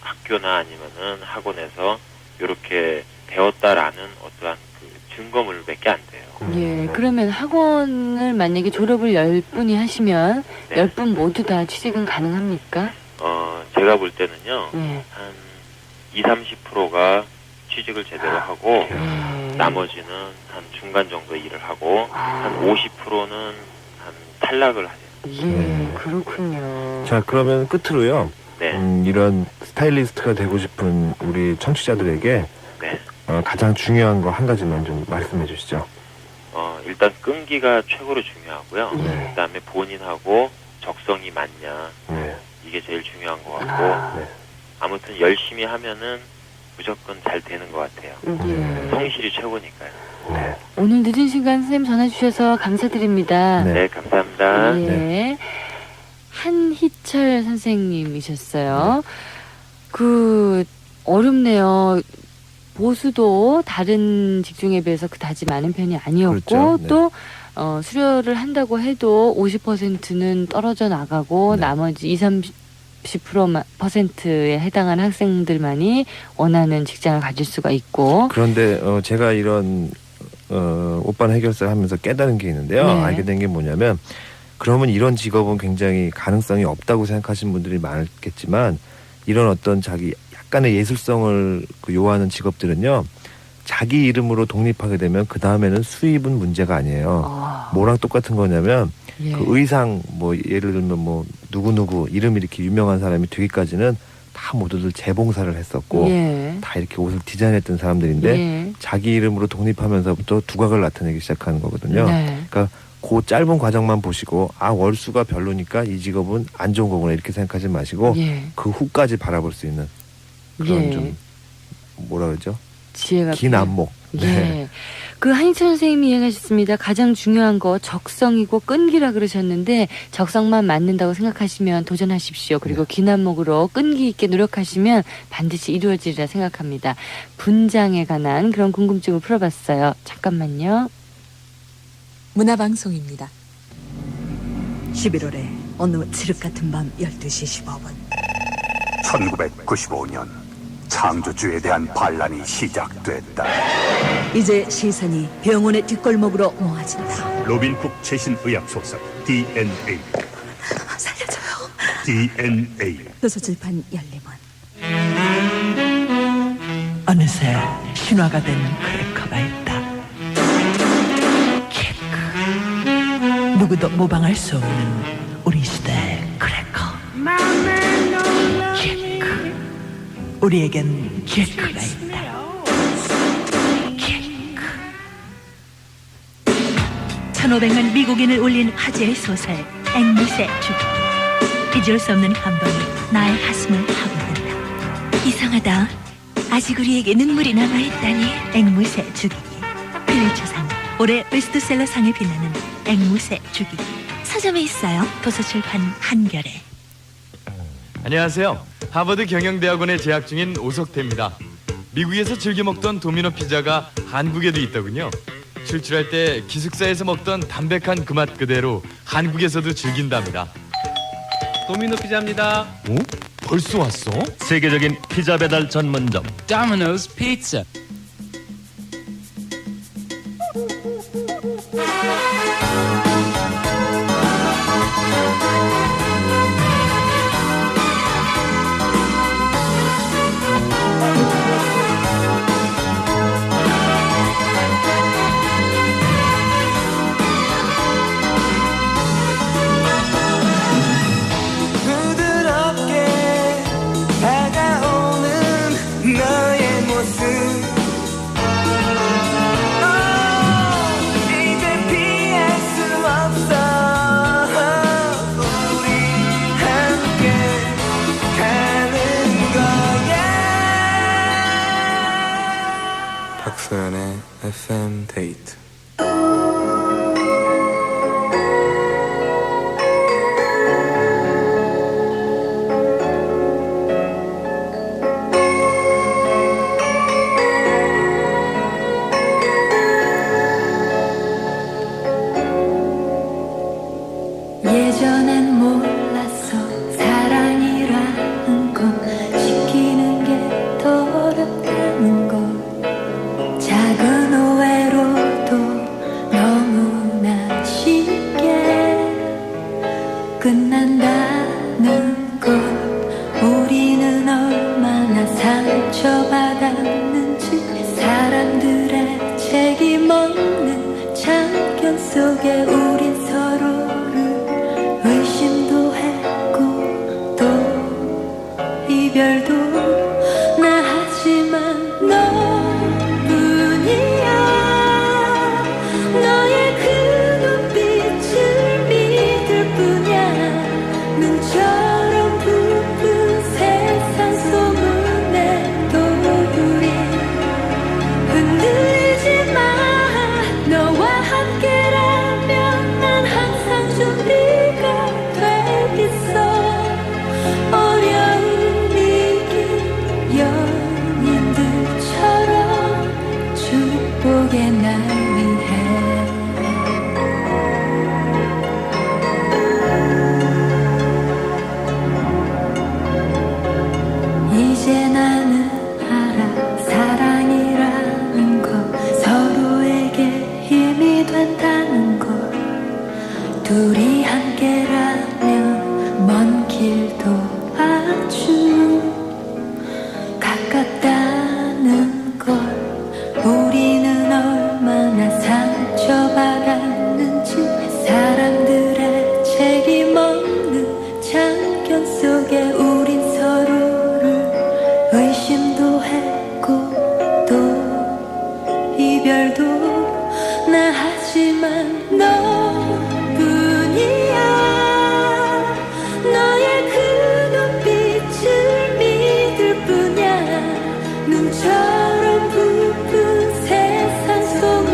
Speaker 12: 학교나 아니면은 학원에서 이렇게 배웠다라는 어떠한 그 증거물밖에 안 돼요.
Speaker 2: 예, 그러면 학원을 만약에 졸업을 10분이 하시면
Speaker 12: 네.
Speaker 2: 10분 모두 다 취직은 가능합니까?
Speaker 12: 제가 볼 때는요.
Speaker 2: 예.
Speaker 12: 한 20-30%가 취직을 제대로 하고 나머지는 한 중간 정도 일을 하고 한 50%는 한 탈락을 하죠.
Speaker 2: 예, 그렇군요.
Speaker 11: 자, 그러면 끝으로요.
Speaker 12: 네.
Speaker 11: 이런 스타일리스트가 되고 싶은 우리 청취자들에게
Speaker 12: 네.
Speaker 11: 가장 중요한 거 한 가지만 좀 말씀해 주시죠.
Speaker 12: 일단 끈기가 최고로 중요하고요.
Speaker 11: 네.
Speaker 12: 그다음에 본인하고 적성이 맞냐.
Speaker 11: 네.
Speaker 12: 이게 제일 중요한 것 같고
Speaker 11: 네.
Speaker 12: 아무튼 열심히 하면은 무조건 잘 되는 것 같아요.
Speaker 2: 예.
Speaker 12: 성실이 최고니까요.
Speaker 11: 네.
Speaker 2: 오늘 늦은 시간 선생님 전화 주셔서 감사드립니다.
Speaker 12: 네, 감사합니다.
Speaker 2: 예. 한희철 선생님이셨어요. 어렵네요. 보수도 다른 직종에 비해서 그다지 많은 편이 아니었고
Speaker 11: 그렇죠. 네.
Speaker 2: 또 수료를 한다고 해도 50%는 떨어져 나가고
Speaker 11: 네.
Speaker 2: 나머지 20-30%에 해당하는 학생들만이 원하는 직장을 가질 수가 있고
Speaker 11: 그런데 제가 이런 오빠는 해결사 하면서 깨달은 게 있는데요.
Speaker 2: 네.
Speaker 11: 알게 된 게 뭐냐면 그러면 이런 직업은 굉장히 가능성이 없다고 생각하시는 분들이 많겠지만 이런 어떤 자기 약간의 예술성을 요하는 직업들은요. 자기 이름으로 독립하게 되면 그 다음에는 수입은 문제가 아니에요. 뭐랑 똑같은 거냐면
Speaker 2: 예.
Speaker 11: 그 의상 뭐 예를 들면 뭐 누구누구 이름이 이렇게 유명한 사람이 되기까지는 다 모두들 재봉사를 했었고
Speaker 2: 예.
Speaker 11: 다 이렇게 옷을 디자인했던 사람들인데
Speaker 2: 예.
Speaker 11: 자기 이름으로 독립하면서부터 두각을 나타내기 시작하는 거거든요.
Speaker 2: 네.
Speaker 11: 그러니까 그 짧은 과정만 보시고 월수가 별로니까 이 직업은 안 좋은 거구나 이렇게 생각하지 마시고
Speaker 2: 예.
Speaker 11: 그 후까지 바라볼 수 있는 그런
Speaker 2: 예.
Speaker 11: 좀 뭐라 그러죠?
Speaker 2: 지혜가
Speaker 11: 긴 안목.
Speaker 2: 예. 그 한희철 선생님이 이야기하셨습니다. 가장 중요한 거 적성이고 끈기라 그러셨는데 적성만 맞는다고 생각하시면 도전하십시오. 그리고 긴 안목으로 끈기 있게 노력하시면 반드시 이루어지리라 생각합니다. 분장에 관한 그런 궁금증을 풀어봤어요. 잠깐만요.
Speaker 13: 문화방송입니다.
Speaker 8: 11월에 어느 칠흑 같은 밤 12시 15분
Speaker 14: 1995년 창조주에 대한 반란이 시작됐다.
Speaker 8: 이제 시선이 병원의 뒷골목으로 모아진다.
Speaker 6: 로빈쿡 최신 의학 소설 DNA.
Speaker 8: 살려줘요.
Speaker 6: DNA.
Speaker 8: 도서출판 열림원. 어느새 신화가 된 크래커가 있다. 케이크. 누구도 모방할 수 없는 우리 시대의 크래커. 케이크. 우리에겐 케이크가 있다. 케이크. 1500만 미국인을 울린 화제의 소설 앵무새 주기. 잊을 수 없는 감동이 나의 가슴을 파고든다. 이상하다. 아직 우리에게 눈물이 남아있다니. 앵무새 죽이기. 필리처상 올해 베스트셀러 상에 빛나는 앵무새 죽이기. 서점에 있어요. 도서출판 한겨레.
Speaker 9: 안녕하세요. 하버드 경영대학원에 재학 중인 오석태입니다. 미국에서 즐겨 먹던 도미노 피자가 한국에도 있더군요. 출출할 때 기숙사에서 먹던 담백한 그 맛 그대로 한국에서도 즐긴답니다.
Speaker 15: 도미노 피자입니다.
Speaker 9: 어? 벌써 왔어?
Speaker 6: 세계적인 피자 배달 전문점
Speaker 15: Domino's Pizza.
Speaker 16: 박소연의 FM 데이트.
Speaker 17: 예전엔 몰랐어. 사랑이라는 건 지키는 게 더 어렵다는 걸. 작은 오해로도 너무나 쉽게 끝난다는 것. 우리는 얼마나 상처받았는지. 사람들의 책임 없는 참견 속에 우린 서로를 의심도 했고 또 이별도. 나 하지만 너뿐이야. 너의 그 눈빛을 믿을 뿐이야. 눈처럼 부푼 세상 소문에도 우리 흔들리지 마. 너와 함께라면 난 항상 준비가 돼 있어. 어려운 이길 연인들처럼 축복의 날 위해. 이제 나는 알아. 사랑이라는 거 서로에게 힘이 된다는 걸. 둘이 함께라면 먼 길도 아주 가깝다는 걸. 우리는 얼마나 상처받았는지. 사람들의 책임 없는 참견 속에 우린 서로를 의심도 했고 또 이별도. 나 하지만 너뿐이야. 너의 그 눈빛을 믿을 뿐이야. 눈처럼 부푼 세상 소문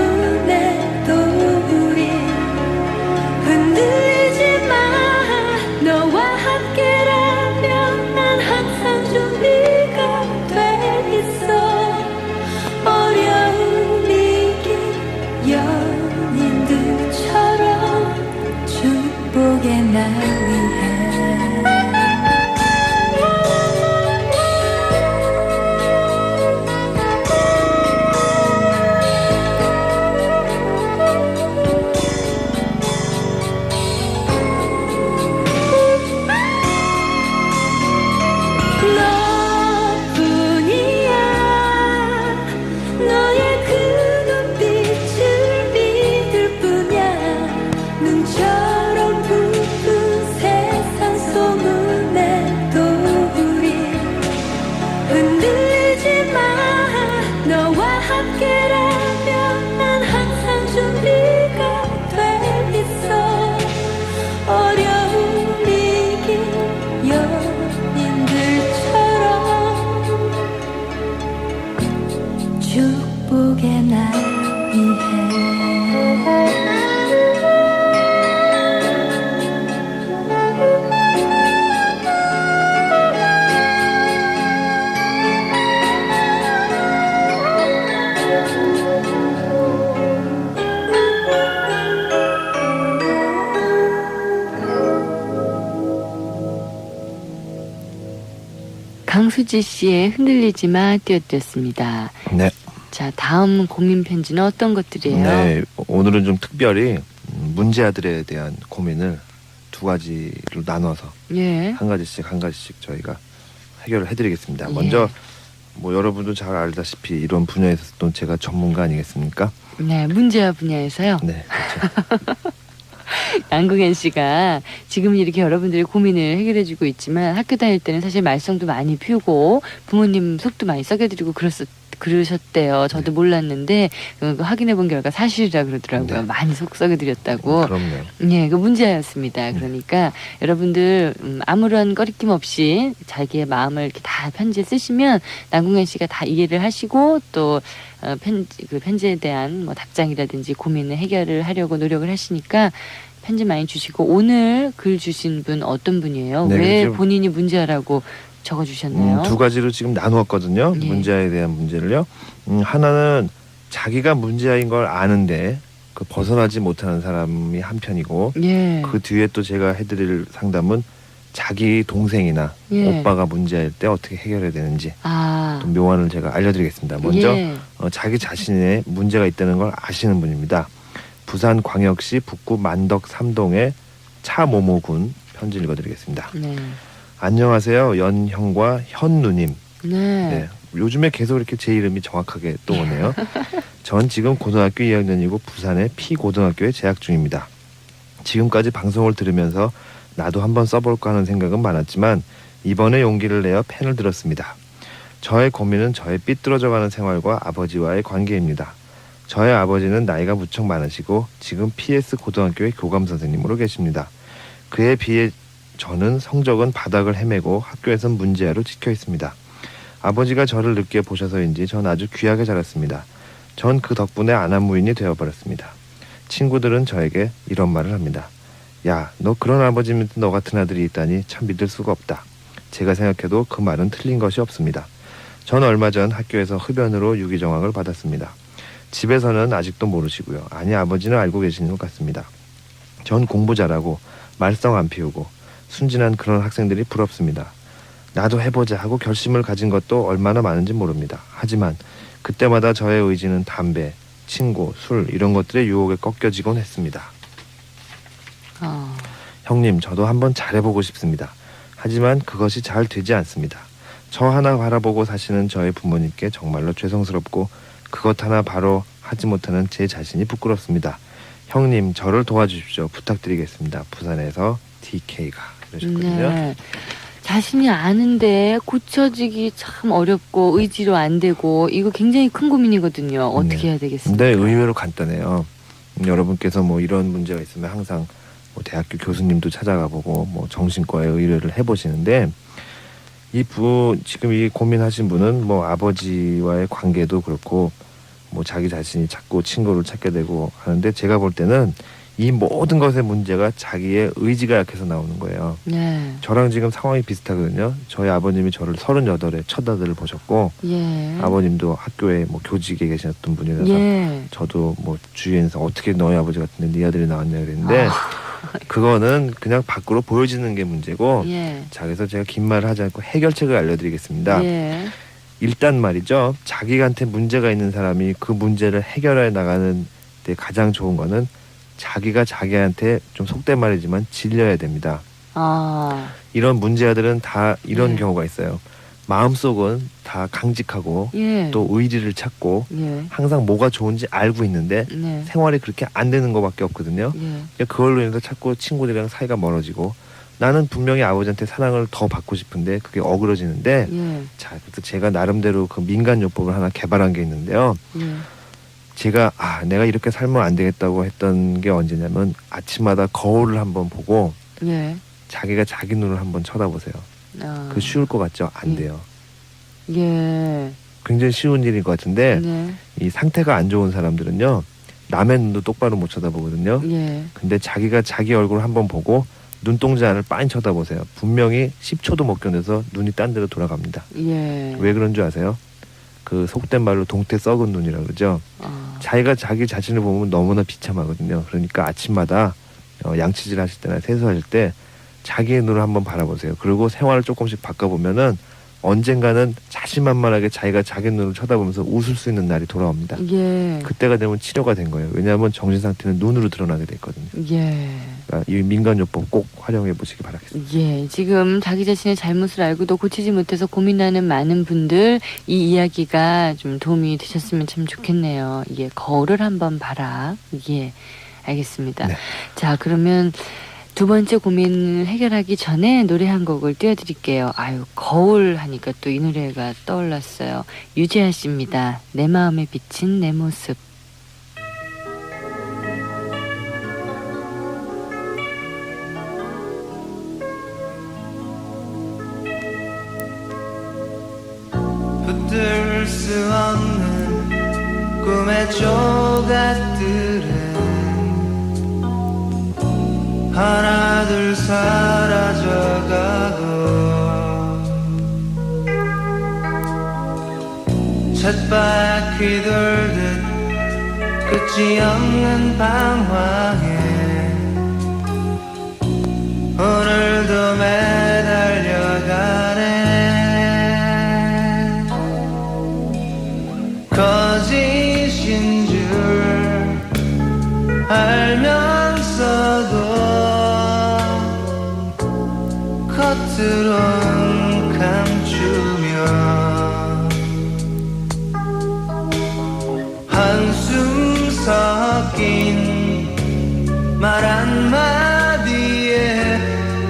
Speaker 2: 강수지 씨의 흔들리지 마 띄워드렸습니다.
Speaker 11: 네.
Speaker 2: 자, 다음 고민 편지는 어떤 것들이에요?
Speaker 11: 네, 오늘은 좀 특별히 문제아들에 대한 고민을 두 가지로 나눠서
Speaker 2: 예.
Speaker 11: 한 가지씩 저희가 해결을 해드리겠습니다.
Speaker 2: 예.
Speaker 11: 먼저 뭐 여러분도 잘 알다시피 이런 분야에서 또 제가 전문가 아니겠습니까?
Speaker 2: 네, 문제아 분야에서요.
Speaker 11: 네, 그렇죠.
Speaker 2: 양궁현 씨가 지금 이렇게 여러분들의 고민을 해결해주고 있지만 학교 다닐 때는 사실 말썽도 많이 피우고 부모님 속도 많이 썩여드리고 그러셨대요. 저도 몰랐는데 확인해본 결과 사실이라 그러더라고요.
Speaker 11: 네.
Speaker 2: 많이 속 썩여드렸다고.
Speaker 11: 그럼요.
Speaker 2: 예, 그 문제였습니다. 그러니까 여러분들 아무런 꺼리낌 없이 자기의 마음을 이렇게 다 편지에 쓰시면 남궁현 씨가 다 이해를 하시고 또 편지에 대한 뭐 답장이라든지 고민을 해결을 하려고 노력을 하시니까 편지 많이 주시고 오늘 글 주신 분 어떤 분이에요?
Speaker 11: 네,
Speaker 2: 왜
Speaker 11: 그렇죠.
Speaker 2: 본인이 문제라고 적어주셨나요?
Speaker 11: 두 가지로 지금 나누었거든요.
Speaker 2: 예.
Speaker 11: 문제아에 대한 문제를요. 하나는 자기가 문제아인 걸 아는데 그 벗어나지 못하는 사람이 한 편이고
Speaker 2: 예.
Speaker 11: 그 뒤에 또 제가 해드릴 상담은 자기 동생이나
Speaker 2: 예.
Speaker 11: 오빠가 문제일 때 어떻게 해결해야 되는지
Speaker 2: 아,
Speaker 11: 또 묘안을 제가 알려드리겠습니다. 먼저
Speaker 2: 예.
Speaker 11: 자기 자신의 문제가 있다는 걸 아시는 분입니다. 부산광역시 북구 만덕 3동의 차모모군 편지 읽어드리겠습니다.
Speaker 2: 네.
Speaker 11: 안녕하세요. 연형과 현누님.
Speaker 2: 네.
Speaker 11: 네. 요즘에 계속 이렇게 제 이름이 정확하게 또 오네요. 전 지금 고등학교 2학년이고 부산의 P고등학교에 재학 중입니다. 지금까지 방송을 들으면서 나도 한번 써볼까 하는 생각은 많았지만 이번에 용기를 내어 펜을 들었습니다. 저의 고민은 저의 삐뚤어져가는 생활과 아버지와의 관계입니다. 저의 아버지는 나이가 무척 많으시고 지금 PS 고등학교의 교감 선생님으로 계십니다. 그에 비해 저는 성적은 바닥을 헤매고 학교에선 문제아로 찍혀 있습니다. 아버지가 저를 늦게 보셔서인지 전 아주 귀하게 자랐습니다. 전 그 덕분에 안한무인이 되어버렸습니다. 친구들은 저에게 이런 말을 합니다. 야, 너 그런 아버지면 너 같은 아들이 있다니 참 믿을 수가 없다. 제가 생각해도 그 말은 틀린 것이 없습니다. 전 얼마 전 학교에서 흡연으로 유기정학을 받았습니다. 집에서는 아직도 모르시고요. 아니, 아버지는 알고 계시는 것 같습니다. 전 공부 잘하고 말썽 안 피우고 순진한 그런 학생들이 부럽습니다. 나도 해보자 하고 결심을 가진 것도 얼마나 많은지 모릅니다. 하지만 그때마다 저의 의지는 담배, 친구, 술 이런 것들의 유혹에 꺾여지곤 했습니다. 형님, 저도 한번 잘해보고 싶습니다. 하지만 그것이 잘 되지 않습니다. 저 하나 바라보고 사시는 저의 부모님께 정말로 죄송스럽고 그것 하나 바로 하지 못하는 제 자신이 부끄럽습니다. 형님, 저를 도와주십시오. 부탁드리겠습니다. 부산에서 DK가 이러셨거든요.
Speaker 2: 네. 자신이 아는데 고쳐지기 참 어렵고 의지로 안 되고 이거 굉장히 큰 고민이거든요. 어떻게 해야 되겠습니까?
Speaker 11: 근데 의외로 간단해요. 여러분께서 뭐 이런 문제가 있으면 항상 뭐 대학교 교수님도 찾아가 보고 뭐 정신과에 의뢰를 해보시는데 지금 이 고민하신 분은 뭐 아버지와의 관계도 그렇고 뭐 자기 자신이 자꾸 친구를 찾게 되고 하는데 제가 볼 때는 이 모든 것의 문제가 자기의 의지가 약해서 나오는 거예요.
Speaker 2: 네.
Speaker 11: 저랑 지금 상황이 비슷하거든요. 저희 아버님이 저를 38에 첫 아들을 보셨고
Speaker 2: 예.
Speaker 11: 아버님도 학교에 뭐 교직에 계셨던 분이라서
Speaker 2: 예.
Speaker 11: 저도 뭐 주위에서 어떻게 너희 아버지 같은데 네 아들이 나왔냐 그랬는데 그거는 그냥 밖으로 보여지는 게 문제고
Speaker 2: 예.
Speaker 11: 자, 그래서 제가 긴 말을 하지 않고 해결책을 알려드리겠습니다.
Speaker 2: 예.
Speaker 11: 일단 말이죠. 자기한테 문제가 있는 사람이 그 문제를 해결해 나가는 데 가장 좋은 거는 자기가 자기한테 좀 속된 말이지만 질려야 됩니다.
Speaker 2: 아.
Speaker 11: 이런 문제아들은 다 이런 경우가 있어요. 마음속은 다 강직하고
Speaker 2: 예.
Speaker 11: 또 의리를 찾고
Speaker 2: 예.
Speaker 11: 항상 뭐가 좋은지 알고 있는데
Speaker 2: 네.
Speaker 11: 생활이 그렇게 안 되는 것밖에 없거든요.
Speaker 2: 예.
Speaker 11: 그러니까 그걸로 인해서 자꾸 친구들이랑 사이가 멀어지고 나는 분명히 아버지한테 사랑을 더 받고 싶은데 그게 어그러지는데
Speaker 2: 예.
Speaker 11: 자, 그래서 제가 나름대로 그 민간요법을 하나 개발한 게 있는데요.
Speaker 2: 예.
Speaker 11: 제가 내가 이렇게 살면 안 되겠다고 했던 게 언제냐면 아침마다 거울을 한번 보고
Speaker 2: 예.
Speaker 11: 자기가 자기 눈을 한번 쳐다보세요.
Speaker 2: 아.
Speaker 11: 그 쉬울 것 같죠? 안 돼요.
Speaker 2: 예.
Speaker 11: 굉장히 쉬운 일인 것 같은데
Speaker 2: 네.
Speaker 11: 이 상태가 안 좋은 사람들은요. 남의 눈도 똑바로 못 쳐다보거든요.
Speaker 2: 예.
Speaker 11: 근데 자기가 자기 얼굴을 한번 보고 눈동자 안을 빤히 쳐다보세요. 분명히 10초도 못 견뎌서 눈이 딴 데로 돌아갑니다.
Speaker 2: 예.
Speaker 11: 왜 그런 줄 아세요? 그 속된 말로 동태 썩은 눈이라 그러죠. 자기가 자기 자신을 보면 너무나 비참하거든요. 그러니까 아침마다 양치질 하실 때나 세수하실 때 자기의 눈을 한번 바라보세요. 그리고 생활을 조금씩 바꿔보면은 언젠가는 자신만만하게 자기가 자기 눈으로 쳐다보면서 웃을 수 있는 날이 돌아옵니다.
Speaker 2: 예.
Speaker 11: 그때가 되면 치료가 된 거예요. 왜냐하면 정신 상태는 눈으로 드러나게 돼 있거든요.
Speaker 2: 예.
Speaker 11: 그러니까 이 민간요법 꼭 활용해 보시기 바라겠습니다.
Speaker 2: 예, 지금 자기 자신의 잘못을 알고도 고치지 못해서 고민하는 많은 분들 이 이야기가 좀 도움이 되셨으면 참 좋겠네요. 예, 거울을 한번 봐라. 예, 알겠습니다.
Speaker 11: 네.
Speaker 2: 자, 그러면 두 번째 고민을 해결하기 전에 노래 한 곡을 띄워드릴게요. 아유, 거울 하니까 또 이 노래가 떠올랐어요. 유재하 씨입니다. 내 마음에 비친 내 모습.
Speaker 13: 붙들 수 없는 꿈의 조각들은 하나둘 사라져가고 쳇바퀴 돌듯 끝이 없는 방황에 오늘도 매달려가네. 거짓인 줄 알면서도 겉으론 감추며 한숨 섞인 말 한마디에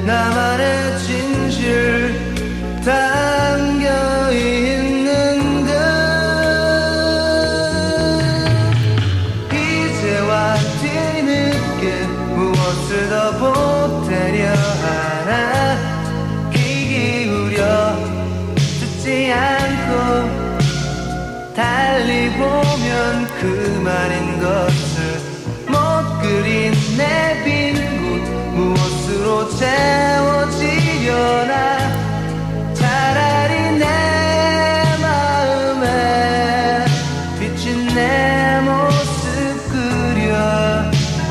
Speaker 13: 나만의 진실 담겨 있는 듯 이제와 뒤늦게 무엇을 더 보태려 하나 귀 기울여 듣지 않고 달리 보면 그만인 것을 못 그린 내 빈 곳 무엇으로 채워지려나 차라리 내 마음에 비친 내 모습 그려가리.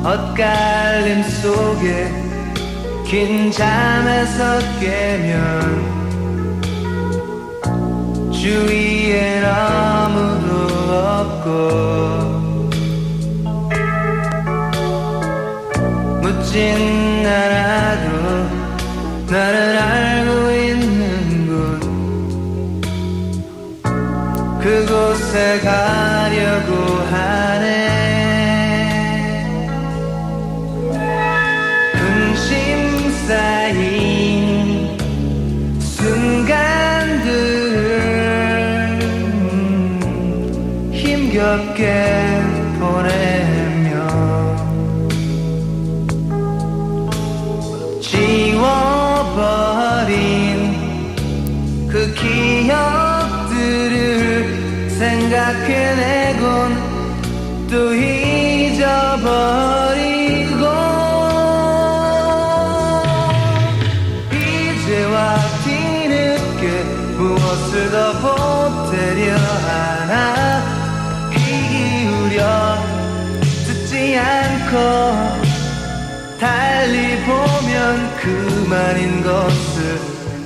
Speaker 13: 엇갈림 속에 긴 잠에서 깨면 주위엔 아무도 없고 묻진 않아도 나를 알고 있는 곳 그곳에 가려고 하네. 근심 쌓인 순간들을 힘겹게 보내며 지워버린 그 기억들을 생각해내곤 또 잊어버리고 이제와 뒤늦게 무엇을 더 보태려 하나 귀 기울여 듣지 않고 달리 보면 그만인 것을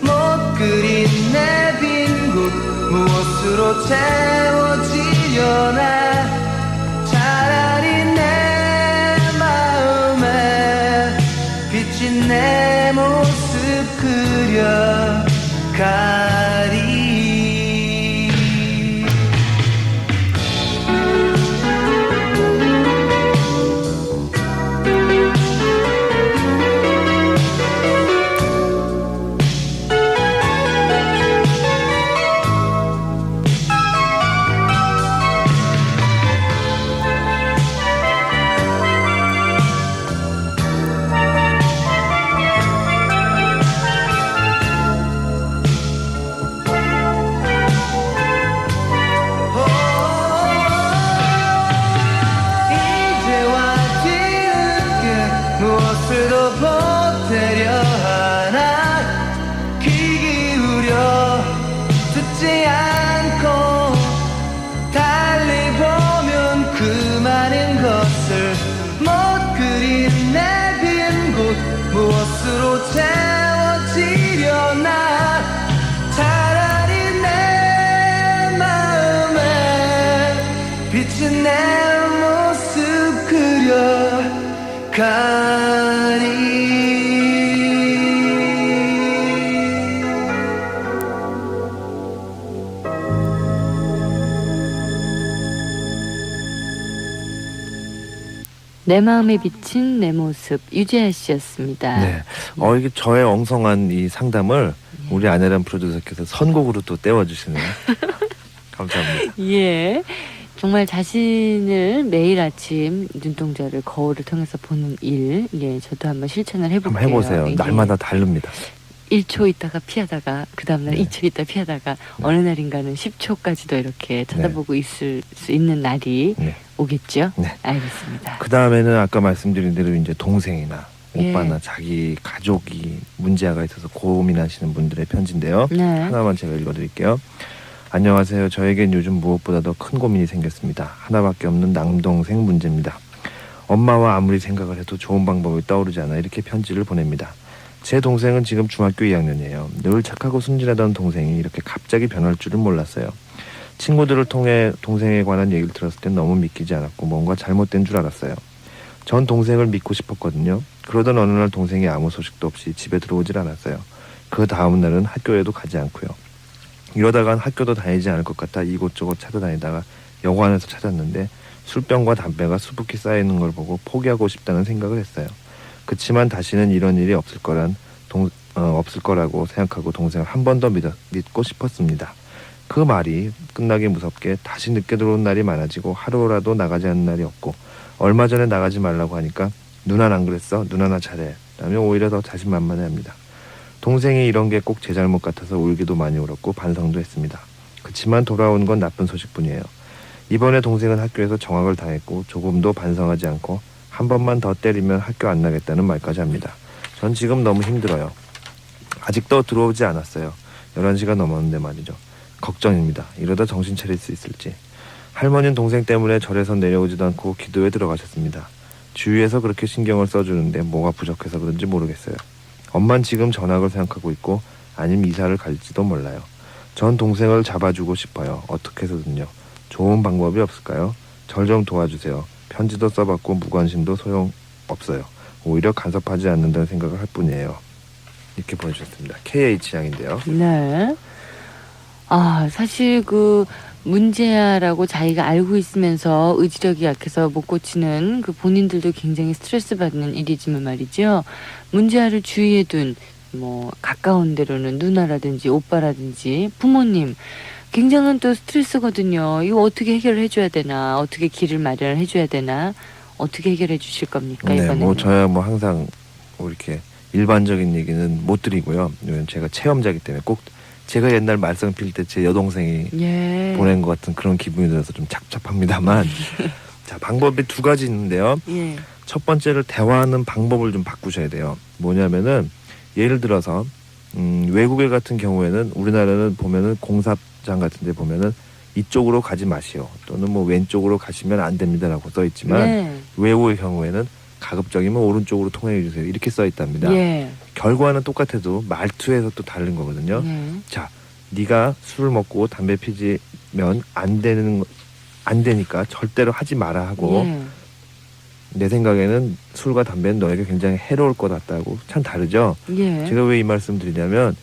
Speaker 13: 못 그린 내 빈 곳 무엇으로 채워지려나 차라리 내 마음에 비친 내 모습 그려가리. 비친 내 모습 그려가니
Speaker 2: 내 마음에 비친 내 모습 유재하 씨였습니다.
Speaker 11: 네. 이게 저의 엉성한 이 상담을 우리 아내란 프로듀서께서 선곡으로 또 떼워주시네요. 감사합니다.
Speaker 2: 예. 정말 자신을 매일 아침 눈동자를 거울을 통해서 보는 일, 예, 저도 한번 실천을 해볼게요.
Speaker 11: 한번 해보세요.
Speaker 2: 예.
Speaker 11: 날마다 다릅니다.
Speaker 2: 1초 있다가 피하다가 그 다음날 2초 있다 피하다가 어느 날인가는 10초까지도 이렇게 쳐다보고 있을 수 있는 날이 오겠죠?
Speaker 11: 네.
Speaker 2: 알겠습니다.
Speaker 11: 그 다음에는 아까 말씀드린 대로 이제 동생이나
Speaker 2: 예.
Speaker 11: 오빠나 자기 가족이 문제가 있어서 고민하시는 분들의 편지인데요.
Speaker 2: 네.
Speaker 11: 하나만 제가 읽어드릴게요. 안녕하세요. 저에겐 요즘 무엇보다 더 큰 고민이 생겼습니다. 하나밖에 없는 남동생 문제입니다. 엄마와 아무리 생각을 해도 좋은 방법이 떠오르지 않아 이렇게 편지를 보냅니다. 제 동생은 지금 중학교 2학년이에요. 늘 착하고 순진하던 동생이 이렇게 갑자기 변할 줄은 몰랐어요. 친구들을 통해 동생에 관한 얘기를 들었을 땐 너무 믿기지 않았고 뭔가 잘못된 줄 알았어요. 전 동생을 믿고 싶었거든요. 그러던 어느 날 동생이 아무 소식도 없이 집에 들어오질 않았어요. 그 다음 날은 학교에도 가지 않고요. 이러다간 학교도 다니지 않을 것 같아 이곳저곳 찾아다니다가 여관에서 찾았는데 술병과 담배가 수북히 쌓이는 걸 보고 포기하고 싶다는 생각을 했어요. 그치만 다시는 이런 일이 없을 거라고 생각하고 동생을 한 번 더 믿고 싶었습니다. 그 말이 끝나기 무섭게 다시 늦게 들어오는 날이 많아지고 하루라도 나가지 않는 날이 없고 얼마 전에 나가지 말라고 하니까 누나 안 그랬어? 누나 나 잘해 라며 오히려 더 자신만만해합니다. 동생이 이런 게 꼭 제 잘못 같아서 울기도 많이 울었고 반성도 했습니다. 그치만 돌아온 건 나쁜 소식뿐이에요. 이번에 동생은 학교에서 정학을 당했고 조금도 반성하지 않고 한 번만 더 때리면 학교 안 나겠다는 말까지 합니다. 전 지금 너무 힘들어요. 아직도 들어오지 않았어요. 11시가 넘었는데 말이죠. 걱정입니다. 이러다 정신 차릴 수 있을지. 할머니는 동생 때문에 절에서 내려오지도 않고 기도에 들어가셨습니다. 주위에서 그렇게 신경을 써주는데 뭐가 부족해서 그런지 모르겠어요. 엄만 지금 전학을 생각하고 있고 아니면 이사를 갈지도 몰라요. 전 동생을 잡아주고 싶어요. 어떻게 해서든요. 좋은 방법이 없을까요? 절 좀 도와주세요. 편지도 써봤고 무관심도 소용없어요. 오히려 간섭하지 않는다는 생각을 할 뿐이에요. 이렇게 보내주셨습니다. KH양인데요.
Speaker 2: 네. 사실 그 문제야라고 자기가 알고 있으면서 의지력이 약해서 못 고치는 그 본인들도 굉장히 스트레스 받는 일이지만 말이죠. 문제야를 주위에 둔 뭐 가까운 데로는 누나라든지 오빠라든지 부모님 굉장한 또 스트레스거든요. 이거 어떻게 해결을 해줘야 되나, 어떻게 길을 마련을 해줘야 되나, 어떻게 해결해 주실 겁니까?
Speaker 11: 네,
Speaker 2: 이번에는?
Speaker 11: 뭐 저야 뭐 항상 뭐 이렇게 일반적인 얘기는 못 드리고요. 왜냐면 제가 체험자이기 때문에 꼭 제가 옛날 말썽 필 때 제 여동생이
Speaker 2: 예.
Speaker 11: 보낸 것 같은 그런 기분이 들어서 좀 착잡합니다만 자, 방법이 두 가지 있는데요.
Speaker 2: 예.
Speaker 11: 첫 번째를 대화하는 방법을 좀 바꾸셔야 돼요. 뭐냐면은 예를 들어서 외국에 같은 경우에는 우리나라는 보면은 공사장 같은 데 보면은 이쪽으로 가지 마시오 또는 뭐 왼쪽으로 가시면 안 됩니다라고 써 있지만
Speaker 2: 네.
Speaker 11: 외국의 경우에는 가급적이면 오른쪽으로 통행해 주세요 이렇게 써 있답니다.
Speaker 2: 예.
Speaker 11: 결과는 똑같아도 말투에서 또 다른 거거든요. 자, 네가 술을 먹고 담배 피지면 안 되니까 절대로 하지 마라 하고 내 생각에는 술과 담배는 너에게 굉장히 해로울 것 같다고 참 다르죠.
Speaker 2: 예.
Speaker 11: 제가 왜 이 말씀 드리냐면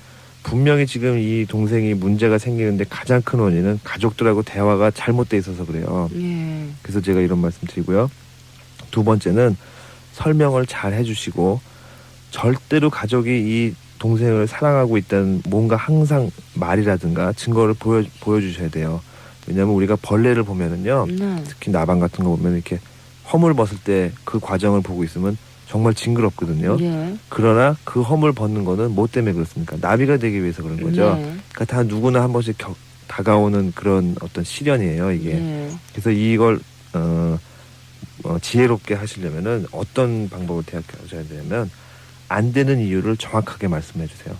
Speaker 11: 분명히 지금 이 동생이 문제가 생기는데 가장 큰 원인은 가족들하고 대화가 잘못돼 있어서 그래요.
Speaker 2: 예.
Speaker 11: 그래서 제가 이런 말씀 드리고요. 두 번째는 설명을 잘 해주시고 절대로 가족이 이 동생을 사랑하고 있다는 뭔가 항상 말이라든가 증거를 보여주셔야 돼요. 왜냐하면 우리가 벌레를 보면은요, 특히 나방 같은 거 보면 이렇게 허물 벗을 때 그 과정을 보고 있으면 정말 징그럽거든요.
Speaker 2: 예.
Speaker 11: 그러나 그 허물 벗는 거는 뭐 때문에 그렇습니까? 나비가 되기 위해서 그런 거죠.
Speaker 2: 네.
Speaker 11: 그러니까 다 누구나 한 번씩 다가오는 그런 어떤 시련이에요, 이게.
Speaker 2: 예.
Speaker 11: 그래서 이걸 지혜롭게 하시려면은 어떤 방법을 택하셔야 되냐면 안 되는 이유를 정확하게 말씀해 주세요.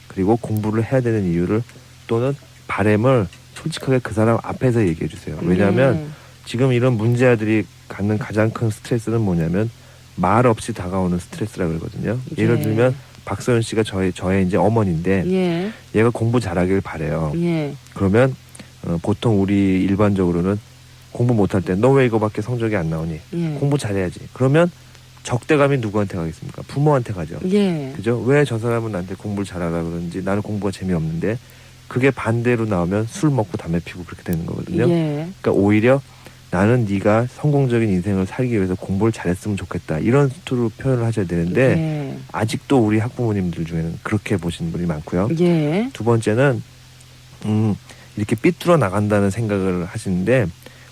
Speaker 11: 그리고 공부를 해야 되는 이유를 또는 바람을 솔직하게 그 사람 앞에서 얘기해 주세요. 왜냐하면 지금 이런 문제아들이 갖는 가장 큰 스트레스는 뭐냐면 말 없이 다가오는 스트레스라 그러거든요. 예를 들면 박소연 씨가 저의 이제 어머니인데 얘가 공부 잘하길 바래요. 그러면 보통 우리 일반적으로는 공부 못할 때 너 왜 이거밖에 성적이 안 나오니?
Speaker 2: 예.
Speaker 11: 공부 잘해야지. 그러면 적대감이 누구한테 가겠습니까? 부모한테 가죠.
Speaker 2: 예.
Speaker 11: 그죠? 왜 저 사람은 나한테 공부를 잘하라 그러는지 나는 공부가 재미없는데 그게 반대로 나오면 술 먹고 담배 피고 그렇게 되는 거거든요.
Speaker 2: 예.
Speaker 11: 그러니까 오히려 나는 네가 성공적인 인생을 살기 위해서 공부를 잘했으면 좋겠다. 이런 식으로 표현을 하셔야 되는데
Speaker 2: 예.
Speaker 11: 아직도 우리 학부모님들 중에는 그렇게 보시는 분이 많고요.
Speaker 2: 예.
Speaker 11: 두 번째는 이렇게 삐뚤어 나간다는 생각을 하시는데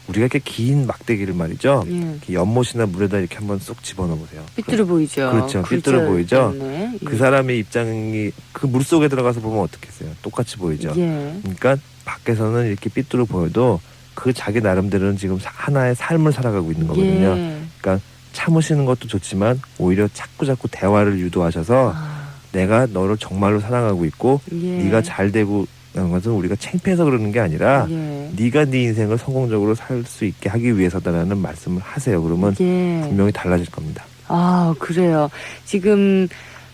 Speaker 11: 우리가 이렇게 긴 막대기를 말이죠.
Speaker 2: 예.
Speaker 11: 이렇게 연못이나 물에다 이렇게 한번 쏙 집어넣어 보세요.
Speaker 2: 삐뚤어 보이죠.
Speaker 11: 그렇죠. 삐뚤어 보이죠.
Speaker 2: 네.
Speaker 11: 그 사람의 입장이 그 물속에 들어가서 보면 어떻겠어요? 똑같이 보이죠.
Speaker 2: 예.
Speaker 11: 그러니까 밖에서는 이렇게 삐뚤어 보여도 그 자기 나름대로는 지금 하나의 삶을 살아가고 있는 거거든요.
Speaker 2: 예.
Speaker 11: 그러니까 참으시는 것도 좋지만 오히려 자꾸 대화를 유도하셔서 내가 너를 정말로 사랑하고 있고
Speaker 2: 예.
Speaker 11: 네가 잘 되고 하는 것은 우리가 창피해서 그러는 게 아니라
Speaker 2: 예.
Speaker 11: 네가 네 인생을 성공적으로 살 수 있게 하기 위해서다라는 말씀을 하세요. 그러면
Speaker 2: 예.
Speaker 11: 분명히 달라질 겁니다.
Speaker 2: 아, 그래요. 지금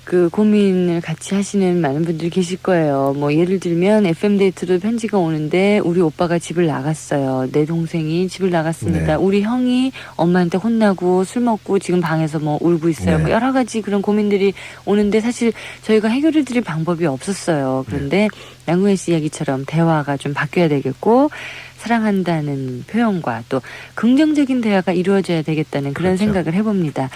Speaker 2: 그 고민을 같이 하시는 많은 분들이 계실 거예요. 뭐 예를 들면 FM데이트로 편지가 오는데 우리 오빠가 집을 나갔어요. 내 동생이 집을 나갔습니다.
Speaker 11: 네.
Speaker 2: 우리 형이 엄마한테 혼나고 술 먹고 지금 방에서 뭐 울고 있어요.
Speaker 11: 네.
Speaker 2: 뭐 여러 가지 그런 고민들이 오는데 사실 저희가 해결을 드릴 방법이 없었어요. 그런데 양궁현 씨 이야기처럼 대화가 좀 바뀌어야 되겠고 사랑한다는 표현과 또 긍정적인 대화가 이루어져야 되겠다는 그런
Speaker 11: 그렇죠.
Speaker 2: 생각을 해봅니다.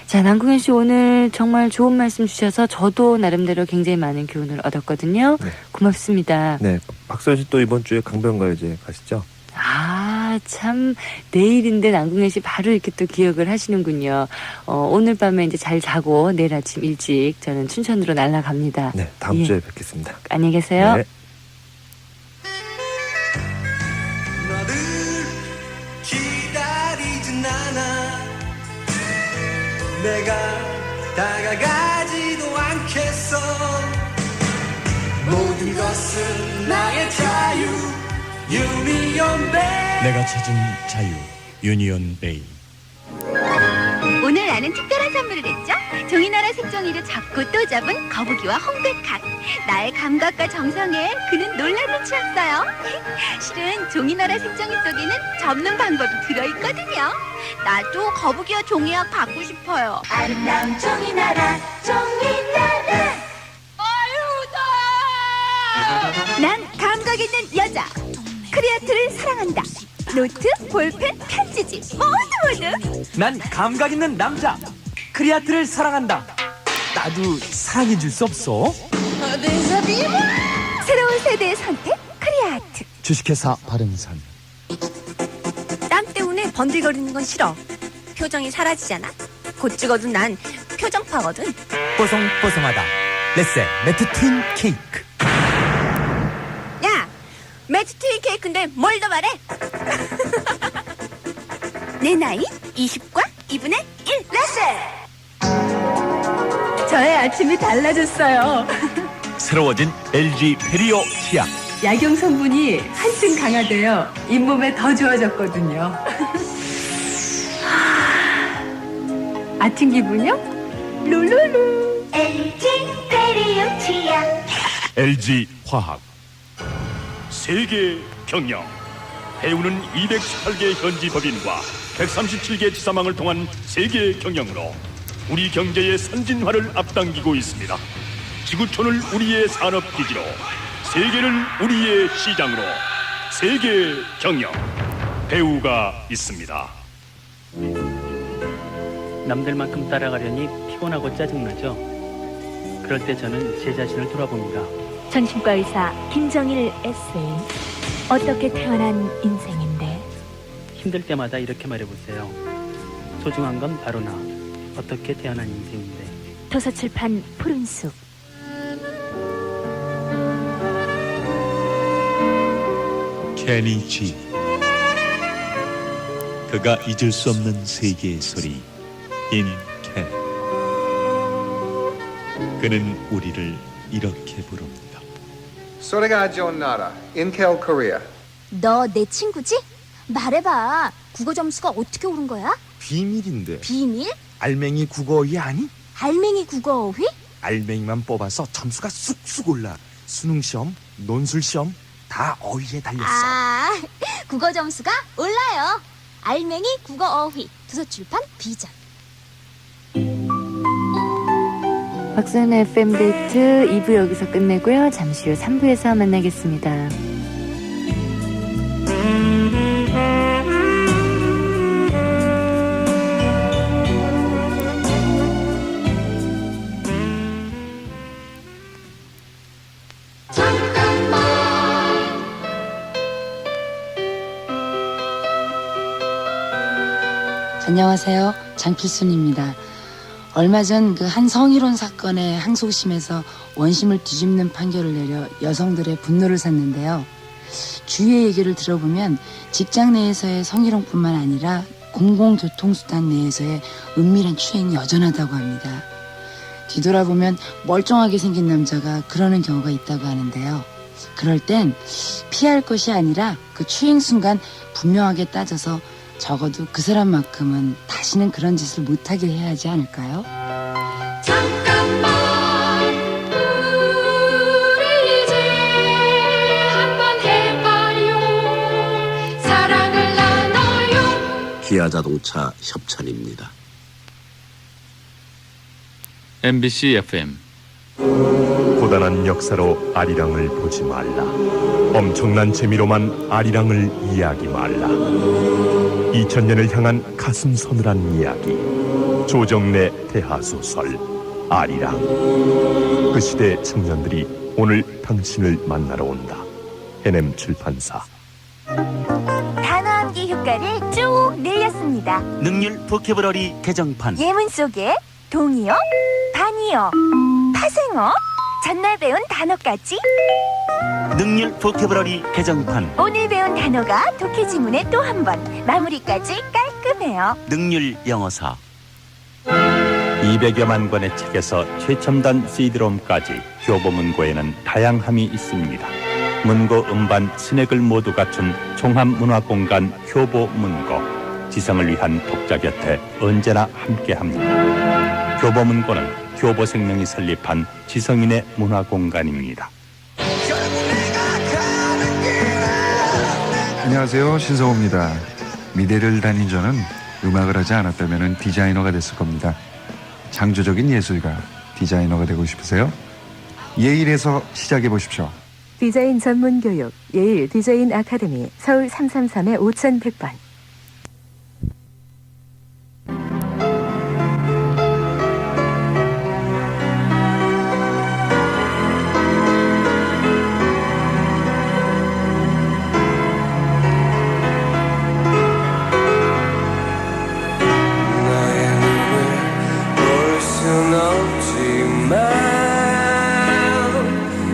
Speaker 2: 자, 남궁현 씨 오늘 정말 좋은 말씀 주셔서 저도 나름대로 굉장히 많은 교훈을 얻었거든요.
Speaker 11: 네.
Speaker 2: 고맙습니다.
Speaker 11: 네, 박서연 씨 또 이번 주에 강변가요제 가시죠?
Speaker 2: 아, 참 내일인데 남궁현 씨 바로 이렇게 또 기억을 하시는군요. 오늘 밤에 이제 잘 자고 내일 아침 일찍 저는 춘천으로 날아갑니다.
Speaker 11: 네, 다음
Speaker 2: 예.
Speaker 11: 주에 뵙겠습니다.
Speaker 2: 안녕히 계세요.
Speaker 11: 네.
Speaker 13: 너를 기다리진 않아 내가 다가가지도 않겠어 모든 것은 나의 자유 유니온 베이
Speaker 10: 내가 찾은 자유 유니온 베이.
Speaker 5: 오늘 나는 특별한 선물을 했죠. 종이나라 색종이로 잡고 또 잡은 거북이와 홍백학. 나의 감각과 정성에 그는 놀라는 치였어요. 실은 종이나라 색종이 속에는 접는 방법이 들어있거든요. 나도 거북이와 종이학 받고 싶어요.
Speaker 17: 아름다운 종이나라 종이나라
Speaker 5: 난 감각 있는 여자. 크리아트를 사랑한다. 노트, 볼펜, 편지지 모두.
Speaker 15: 난 감각 있는 남자. 크리아트를 사랑한다. 나도 사랑해 줄 수 없어?
Speaker 5: 새로운 세대의 선택, 크리아트.
Speaker 15: 주식회사 바른산.
Speaker 7: 땀 때문에 번들거리는 건 싫어. 표정이 사라지잖아. 곧 찍어도 난 표정파거든.
Speaker 15: 뽀송뽀송하다. 레세 매트 틴 케이크.
Speaker 7: 야, 매트트윈 케이크인데 뭘 더 말해? 내 나이 20과 2분의 1 레세.
Speaker 8: 저의 아침이 달라졌어요.
Speaker 6: 새로워진 LG 페리오 치약.
Speaker 8: 약용 성분이 한층 강화되어 잇몸에 더 좋아졌거든요. 아침 기분요? 룰루루.
Speaker 17: LG 페리오 치약
Speaker 6: LG 화학. 세계 경영. 배우는 218개 현지 법인과 137개 지사망을 통한 세계 경영으로 우리 경제의 선진화를 앞당기고 있습니다. 지구촌을 우리의 산업기지로, 세계를 우리의 시장으로. 세계 경영. 배우가 있습니다.
Speaker 15: 남들만큼 따라가려니 피곤하고 짜증나죠. 그럴 때 저는 제 자신을 돌아봅니다.
Speaker 8: 정신과 의사 김정일 에세이. 어떻게 태어난 인생인데?
Speaker 15: 힘들 때마다 이렇게 말해보세요. 소중한 건 바로 나. 어떻게 태어난 인생인데.
Speaker 8: 도서출판 푸른숲.
Speaker 10: 케니 G. 그가 잊을 수 없는 세계의 소리 인 캔. 그는 우리를 이렇게 부릅니다.
Speaker 18: 소리가 존나라 인텔 코리아.
Speaker 19: 너 내 친구지? 말해봐. 국어 점수가 어떻게 오른 거야?
Speaker 20: 비밀인데.
Speaker 19: 비밀?
Speaker 20: 알맹이 국어어휘 아니?
Speaker 19: 알맹이 국어어휘?
Speaker 20: 알맹이만 뽑아서 점수가 쑥쑥 올라. 수능시험, 논술시험 다 어휘에 달렸어.
Speaker 19: 아, 국어 점수가 올라요. 알맹이 국어 어휘 도서출판 비전.
Speaker 2: 박소연의 FM데이트 2부 여기서 끝내고요. 잠시 후 3부에서 만나겠습니다.
Speaker 21: 안녕하세요. 장필순입니다. 얼마 전 그 한 성희롱 사건의 항소심에서 원심을 뒤집는 판결을 내려 여성들의 분노를 샀는데요. 주위의 얘기를 들어보면 직장 내에서의 성희롱뿐만 아니라 공공교통수단 내에서의 은밀한 추행이 여전하다고 합니다. 뒤돌아보면 멀쩡하게 생긴 남자가 그러는 경우가 있다고 하는데요. 그럴 땐 피할 것이 아니라 그 추행 순간 분명하게 따져서 적어도 그 사람만큼은 다시는 그런 짓을 못하게 해야 하지 않을까요?
Speaker 17: 잠깐만 우리 이제 한번 해봐요. 사랑을 나눠요.
Speaker 22: 기아자동차 협찬입니다.
Speaker 6: MBC FM
Speaker 23: 고단한 역사로 아리랑을 보지 말라. 엄청난 재미로만 아리랑을 이해하기 말라. 2000년을 향한 가슴 서늘한 이야기. 조정래 대하소설 아리랑. 그 시대 청년들이 오늘 당신을 만나러 온다. 해냄 출판사.
Speaker 5: 단어 암기 효과를 쭉 늘렸습니다.
Speaker 24: 능률 보케브러리 개정판.
Speaker 5: 예문 속에 동의어, 반의어, 파생어, 전날 배운 단어까지.
Speaker 24: 능률 보케브러리 개정판.
Speaker 5: 오늘 배운 단어가 독해 지문에 또 한 번. 마무리까지 깔끔해요.
Speaker 24: 능률 영어사. 200여만 권의 책에서 최첨단 CD롬까지 교보문고에는 다양함이 있습니다. 문고 음반 스낵을 모두 갖춘 종합문화공간 교보문고. 지성을 위한 독자 곁에 언제나 함께합니다. 교보문고는 교보생명이 설립한 지성인의 문화공간입니다.
Speaker 25: 안녕하세요, 신성호입니다. 미대를 다닌 저는 음악을 하지 않았다면 디자이너가 됐을 겁니다. 창조적인 예술가, 디자이너가 되고 싶으세요? 예일에서 시작해 보십시오.
Speaker 26: 디자인 전문 교육 예일 디자인 아카데미 서울 333-5100번.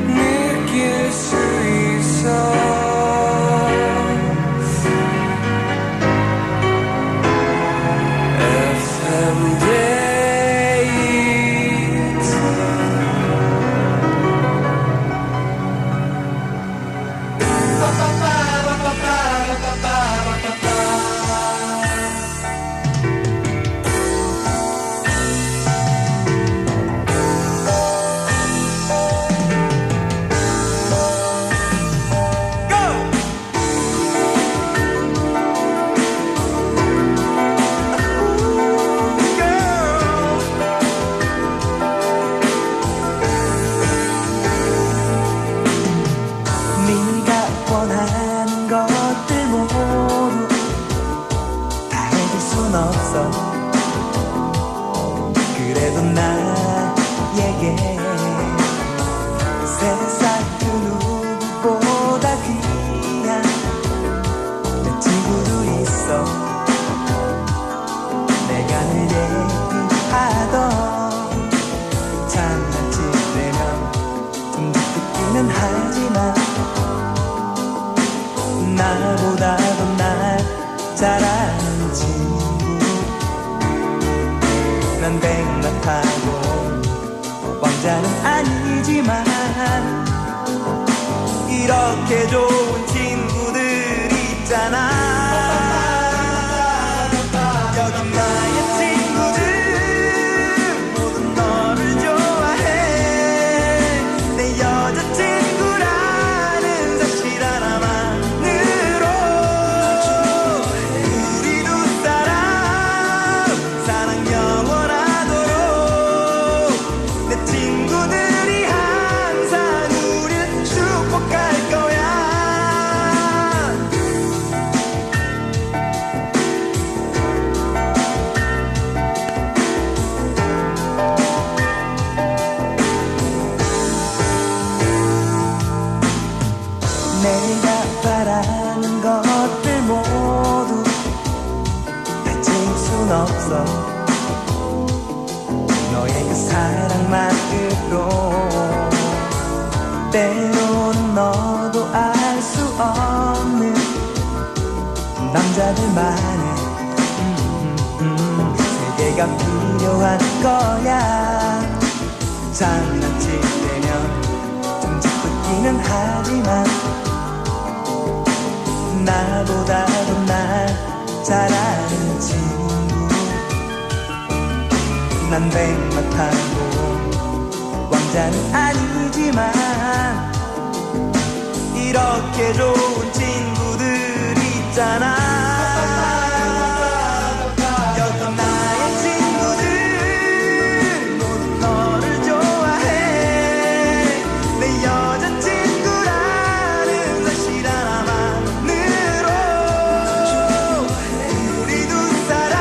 Speaker 13: 느낄 수 있어. 나보다도 날 잘 아는 친구 난 백마타고 왕자는 아니지만 이렇게 좋은 친구들 있잖아 여기 나의 친구들 모두 너를 좋아해 내 여자친구라는 사실 하나만으로 친구들이 항상 우릴 축복할 거야. 내가 바라는 것들 모두 가질 순 없어. 너의 그 사랑만으로 때로는 너도 알 수 없는 남자들 많은 세계가 필요한 거야. 장난칠 때면 좀 짓궂기는 하지만 나보다도 날 잘 아는 친구. 난 백마탄고 왕자는 아니지만 이렇게 좋은 친구들 있잖아. 여기 나의 친구들 모두 너를 좋아해. 내 여자친구라는 사실 하나만으로 우리 두 사람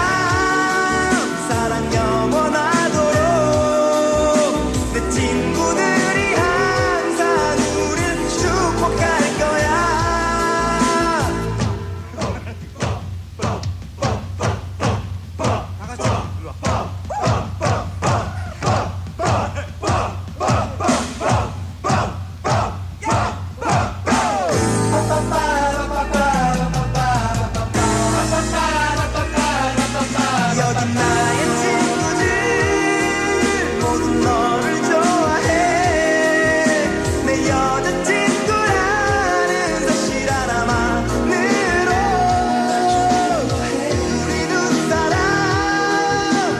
Speaker 13: 사랑 영원하도록. 내 친구들이 항상 우릴 축복할 거야. 여기 나의 친구들 모두 너를 좋아해. 내 여자친구라는 사실 하나만으로 우리 두 사람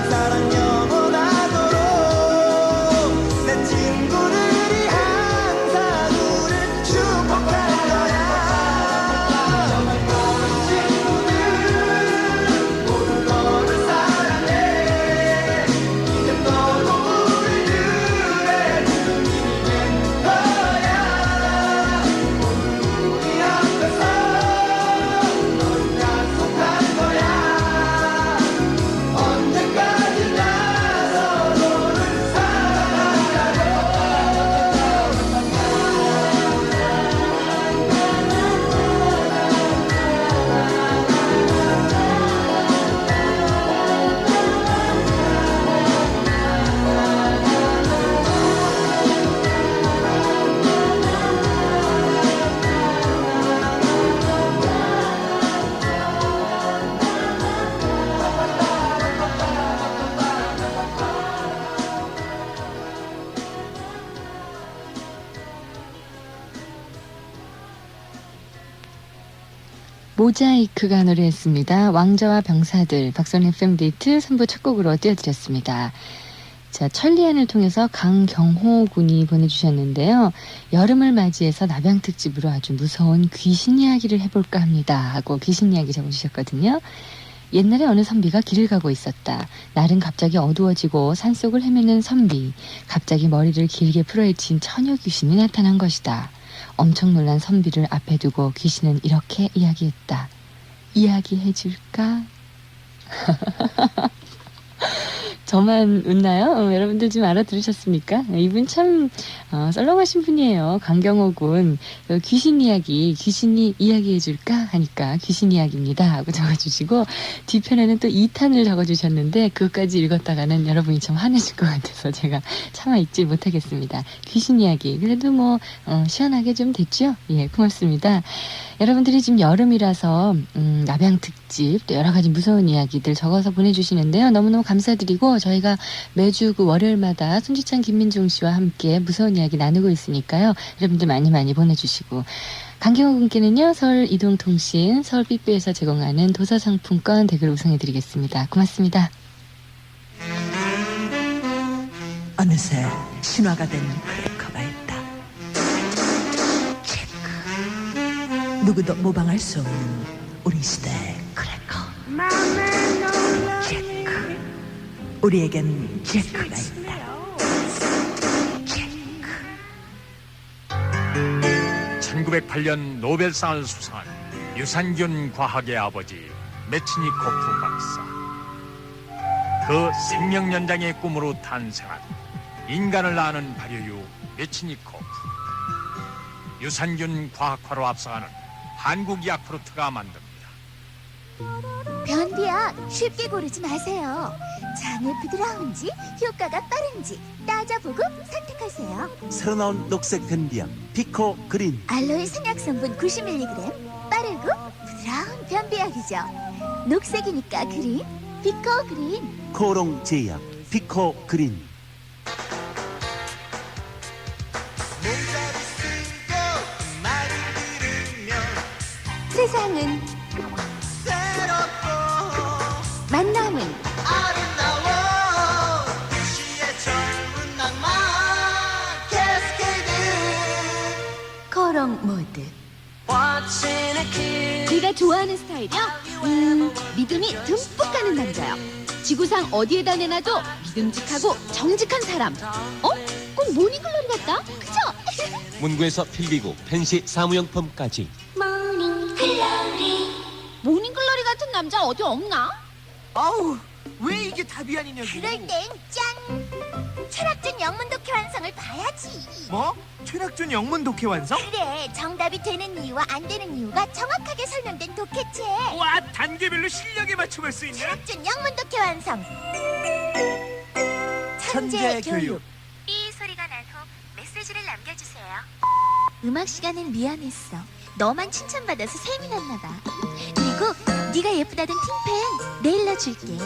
Speaker 13: 사랑 영원하도록. 내 친구들이 항상 우릴 축복할 거야. 친구들 모두 너를 사랑해. 이제 너도 우리들의 주인이 된 거야. 우리 앞에서 넌 약속할 거야. 언제까지나 서로를 사랑하자고.
Speaker 2: 모자이크가 노래했습니다. 왕자와 병사들, 박선의 FM 데이트 3부 첫 곡으로 띄워드렸습니다. 자, 천리안을 통해서 강경호 군이 보내주셨는데요. 여름을 맞이해서 남양 특집으로 아주 무서운 귀신 이야기를 해볼까 합니다 하고 귀신 이야기 적어주셨거든요. 옛날에 어느 선비가 길을 가고 있었다. 날은 갑자기 어두워지고 산속을 헤매는 선비. 갑자기 머리를 길게 풀어헤친 처녀 귀신이 나타난 것이다. 엄청 놀란 선비를 앞에 두고 귀신은 이렇게 이야기했다. 이야기해줄까? 저만 웃나요? 여러분들 좀 알아들으셨습니까? 이분 참 썰렁하신 분이에요. 강경호 군. 귀신 이야기, 귀신이 이야기해줄까? 하니까 귀신 이야기입니다 하고 적어주시고 뒤편에는 또 2탄을 적어주셨는데 그것까지 읽었다가는 여러분이 좀 화내실 것 같아서 제가 참아 읽지 못하겠습니다. 귀신 이야기. 그래도 뭐 시원하게 좀 됐죠? 예, 고맙습니다. 여러분들이 지금 여름이라서 남양 특집 또 여러 가지 무서운 이야기들 적어서 보내주시는데요. 너무너무 감사드리고 저희가 매주 그 월요일마다 손지창 김민종 씨와 함께 무서운 이야기 나누고 있으니까요. 여러분들 많이 많이 보내주시고 강경호 군께는요. 서울 이동통신 서울 삐삐에서 제공하는 도서상품권 댁을 우승해드리겠습니다. 고맙습니다.
Speaker 8: 어느새 신화가 된 크래커가 있다. 체크. 누구도 모방할 수 없는 우리 시대의 크래커. 체크. 우리에겐 체크가 있다. 체크.
Speaker 1: 1908년 노벨상을 수상한 유산균 과학의 아버지 메치니코프 박사. 그 생명연장의 꿈으로 탄생한 인간을 낳는 발효유 메치니코프. 유산균 과학화로 앞서가는 한국 야쿠르트가 만듭니다.
Speaker 19: 변비약 쉽게 고르지 마세요. 장의 부드러운지 효과가 빠른지 따져보고 선택하세요.
Speaker 3: 새로 나온 녹색 변비약 피코 그린.
Speaker 19: 알로에 생약 성분 90mg, 빠르고 부드러운 변비약이죠. 녹색이니까 그린, 피코 그린.
Speaker 3: 코롱 제약 피코 그린.
Speaker 19: 세상은 만남은
Speaker 13: 아름다워 도시의 젊은 낭만 캐스케이드
Speaker 19: 코롱 모드.
Speaker 5: 제가 좋아하는 스타일이요? 믿음이 듬뿍 가는 남자요. 지구상 어디에다 내놔도 믿음직하고 정직한 사람. 꼭 모닝글로리 같다? 그죠?
Speaker 4: 문구에서 필기구, 펜시, 사무용품까지.
Speaker 5: 모닝글로리 같은 남자 어디 없나?
Speaker 13: 아우 왜 이게 답이 아니냐고.
Speaker 19: 그럴 땐 짠! 철학적 영문 독해 완성을 봐야지.
Speaker 20: 뭐? 최락준 영문 독해 완성?
Speaker 19: 그래, 정답이 되는 이유와 안 되는 이유가 정확하게 설명된 독해책.
Speaker 20: 와, 단계별로 실력에 맞춰갈 수 있는
Speaker 19: 철학적 영문 독해 완성. 천재 교육. 이 소리가 난 후 메시지를 남겨주세요. 음악 시간엔 미안했어. 너만 칭찬받아서 셈이 났나 봐. 그리고 네가 예쁘다던 틴펜 내일로 줄게.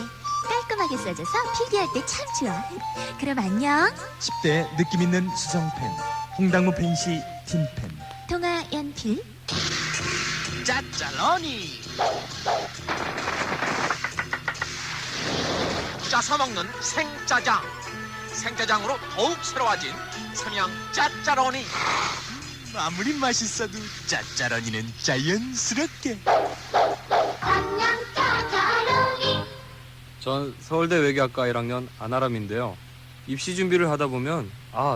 Speaker 19: 깔끔하게 써져서 필기할 때 참 좋아. 그럼 안녕.
Speaker 20: 10대 느낌 있는 수성펜 홍당무 펜시 틴펜.
Speaker 19: 동아 연필.
Speaker 4: 짜짜러니. 짜서 먹는 생짜장. 생짜장으로 더욱 새로워진 삼양 짜짜러니.
Speaker 20: 아무리 맛있어도 짜짜러니는 자연스럽게.
Speaker 9: 전 서울대 외교학과 1학년 안아람인데요. 입시 준비를 하다 보면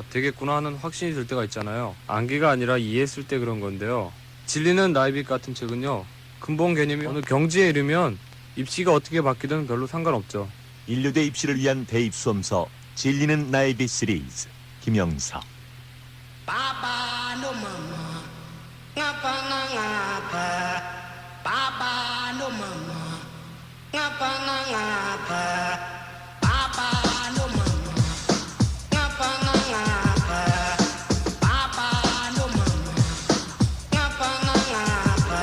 Speaker 9: 되겠구나 하는 확신이 들 때가 있잖아요. 암기가 아니라 이해했을 때 그런 건데요. 진리는 나의 빛 같은 책은요. 근본 개념이 어느 경지에 이르면 입시가 어떻게 바뀌든 별로 상관없죠.
Speaker 23: 인류대 입시를 위한 대입수험서 진리는 나의 빛 시리즈 김영사.
Speaker 13: Papa no mama ngapa na ngapa Papa no mama ngapa na ngapa Papa no mama ngapa na ngapa Papa no mama ngapa na ngapa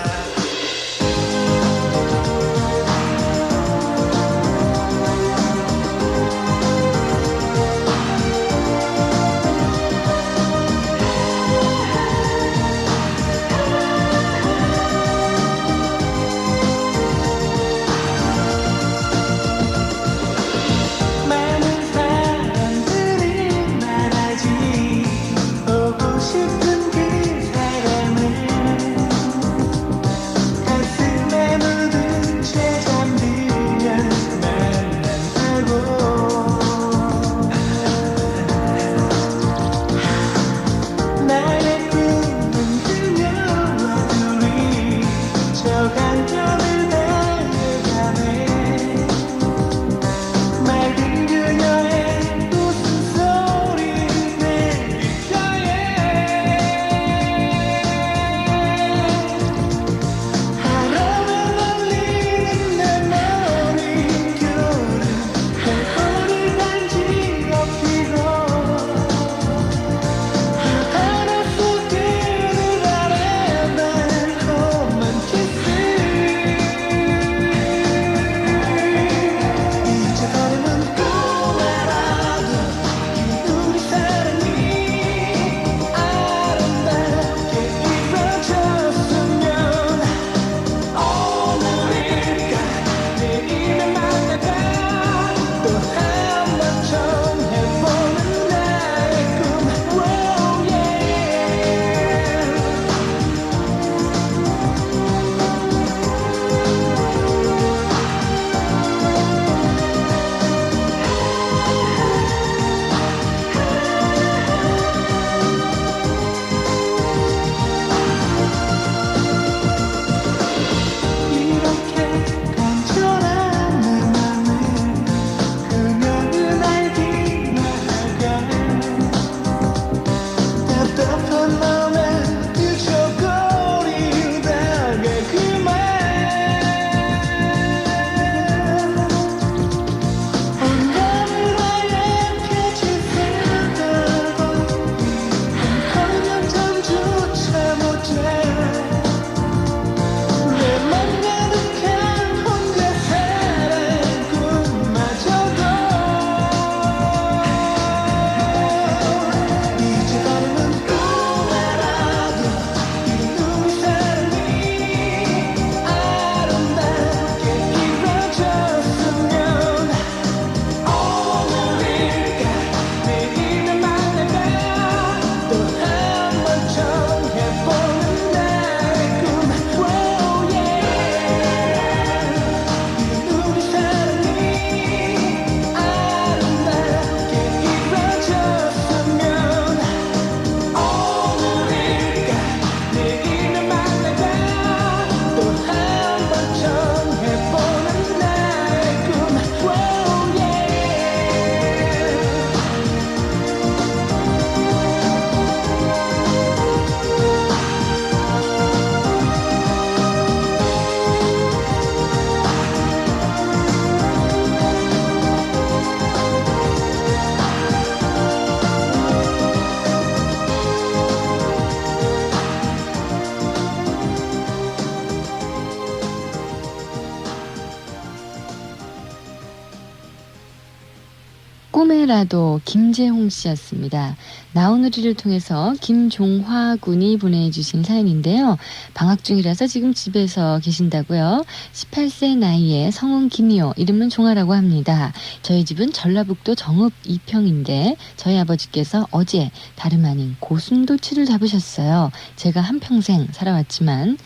Speaker 2: 하늘아도 김재홍 씨였습니다. 나오누리를 통해서 김종화 군이 보내주신 사연인데요. 방학 중이라서 지금 집에서 계신다고요. 18세 나이에 성은 김이요. 이름은 종아라고 합니다. 저희 집은 전라북도 정읍 이평인데 저희 아버지께서 어제 다름 아닌 고슴도치를 잡으셨어요. 제가 한평생 살아왔지만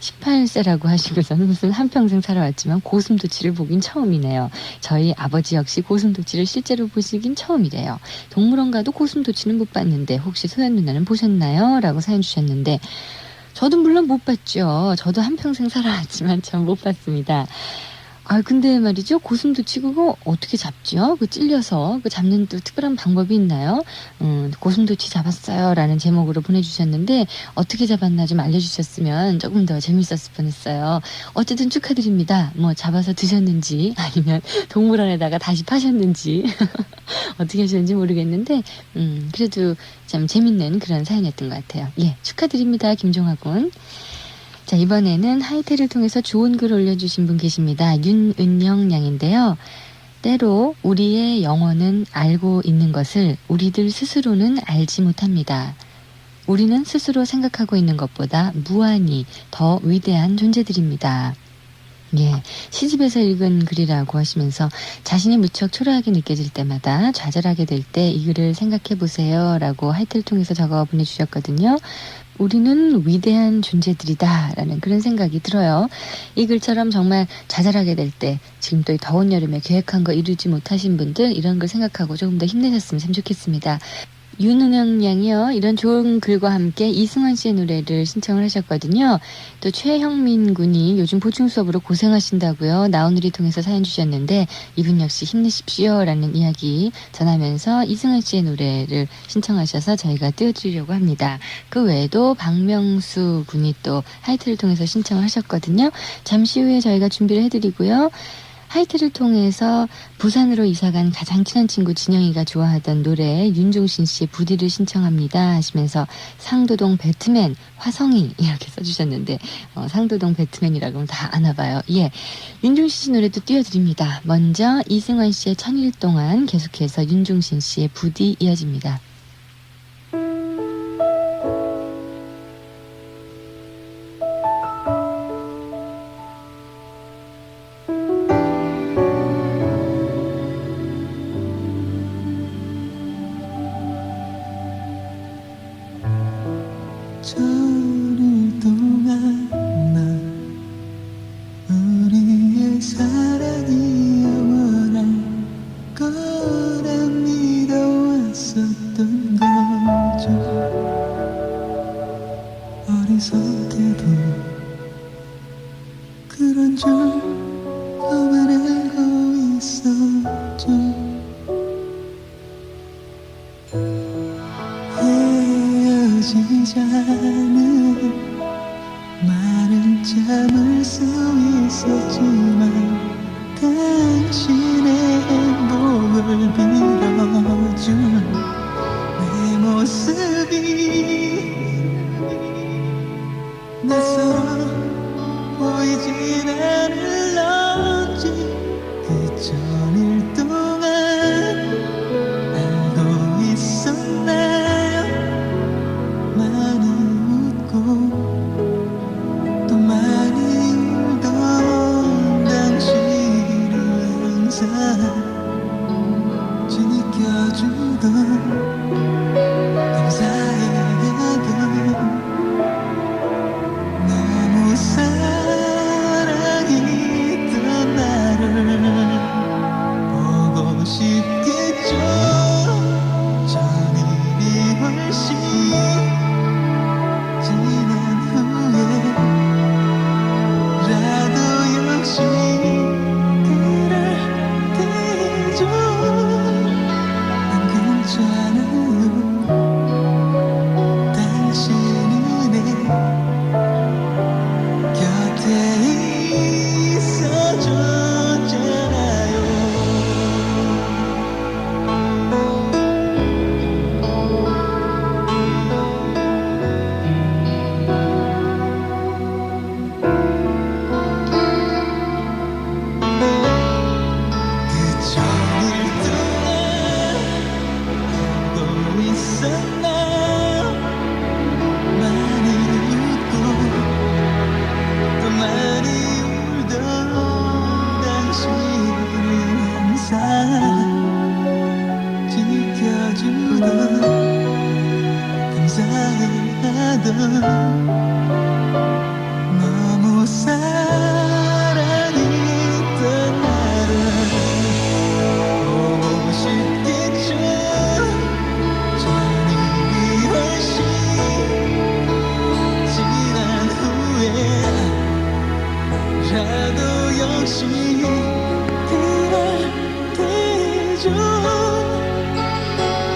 Speaker 2: 18세라고 하시고서는 무슨 한평생 살아왔지만 고슴도치를 보긴 처음이네요. 저희 아버지 역시 고슴도치를 실제로 보시긴 처음이래요. 동물원 가도 고슴도치는 못 봤는데 혹시 소연 누나는 보셨나요? 라고 사연 주셨는데 저도 물론 못 봤죠. 저도 한평생 살아왔지만 전 못 봤습니다. 근데 말이죠. 고슴도치 그거 어떻게 잡죠? 그 찔려서 그 잡는 또 특별한 방법이 있나요? 고슴도치 잡았어요 라는 제목으로 보내주셨는데 어떻게 잡았나 좀 알려주셨으면 조금 더 재밌었을 뻔했어요. 어쨌든 축하드립니다. 뭐 잡아서 드셨는지 아니면 동물원에다가 다시 파셨는지 어떻게 하셨는지 모르겠는데 그래도 참 재밌는 그런 사연이었던 것 같아요. 예, 축하드립니다. 김종화 군. 자, 이번에는 하이텔을 통해서 좋은 글 올려주신 분 계십니다. 윤은영 양인데요. 때로 우리의 영혼은 알고 있는 것을 우리들 스스로는 알지 못합니다. 우리는 스스로 생각하고 있는 것보다 무한히 더 위대한 존재들입니다. 예, 시집에서 읽은 글이라고 하시면서 자신이 무척 초라하게 느껴질 때마다 좌절하게 될 때 이 글을 생각해 보세요 라고 하이텔을 통해서 적어 보내주셨거든요. 우리는 위대한 존재들이다 라는 그런 생각이 들어요. 이 글처럼 정말 좌절하게 될 때 지금 또 이 더운 여름에 계획한 거 이루지 못하신 분들 이런 걸 생각하고 조금 더 힘내셨으면 참 좋겠습니다. 윤은영 양이요. 이런 좋은 글과 함께 이승환 씨의 노래를 신청을 하셨거든요. 또 최형민 군이 요즘 보충 수업으로 고생하신다고요. 나오누리 통해서 사연 주셨는데 이분 역시 힘내십시오 라는 이야기 전하면서 이승환 씨의 노래를 신청하셔서 저희가 띄워드리려고 합니다. 그 외에도 박명수 군이 또 하이트를 통해서 신청을 하셨거든요. 잠시 후에 저희가 준비를 해드리고요. 하이트를 통해서 부산으로 이사간 가장 친한 친구 진영이가 좋아하던 노래 윤종신 씨의 부디를 신청합니다 하시면서 상도동 배트맨 화성이 이렇게 써주셨는데 상도동 배트맨이라고 하면 다 아나봐요. 예, 윤종신 씨 노래도 띄워드립니다. 먼저 이승환 씨의 1000일 동안 계속해서 윤종신 씨의 부디 이어집니다.
Speaker 7: 천일 동안 난 우리의 사랑이 영원할 거라 믿어왔었던 거죠. 어리석게도 그런 줄 너만 알고 있었죠. 헤어지자는 말을 참을 수 있었지만 당신의 행복을 빌어줄 내 모습이 낯설어 보이진 않을런지 그 1000일 동안 알고 있었나요? 많이 웃고 또 많이 울던 당신을 항상 바라보던 감사해 하던 너무 사랑했던 나를 보고 싶겠죠. 저는 훨씬 지난 후에라도 역시 그날 되죠.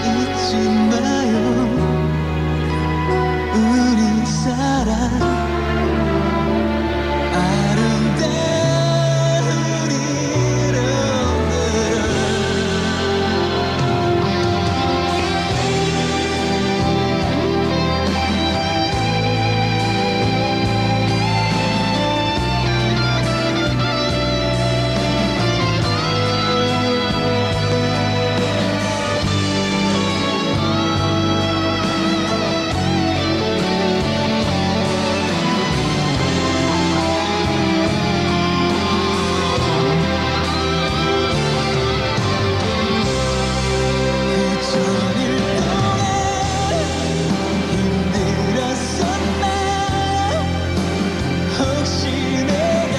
Speaker 7: 잊지 마요 우리 사랑 아름다운 이름으로. 혹시 내가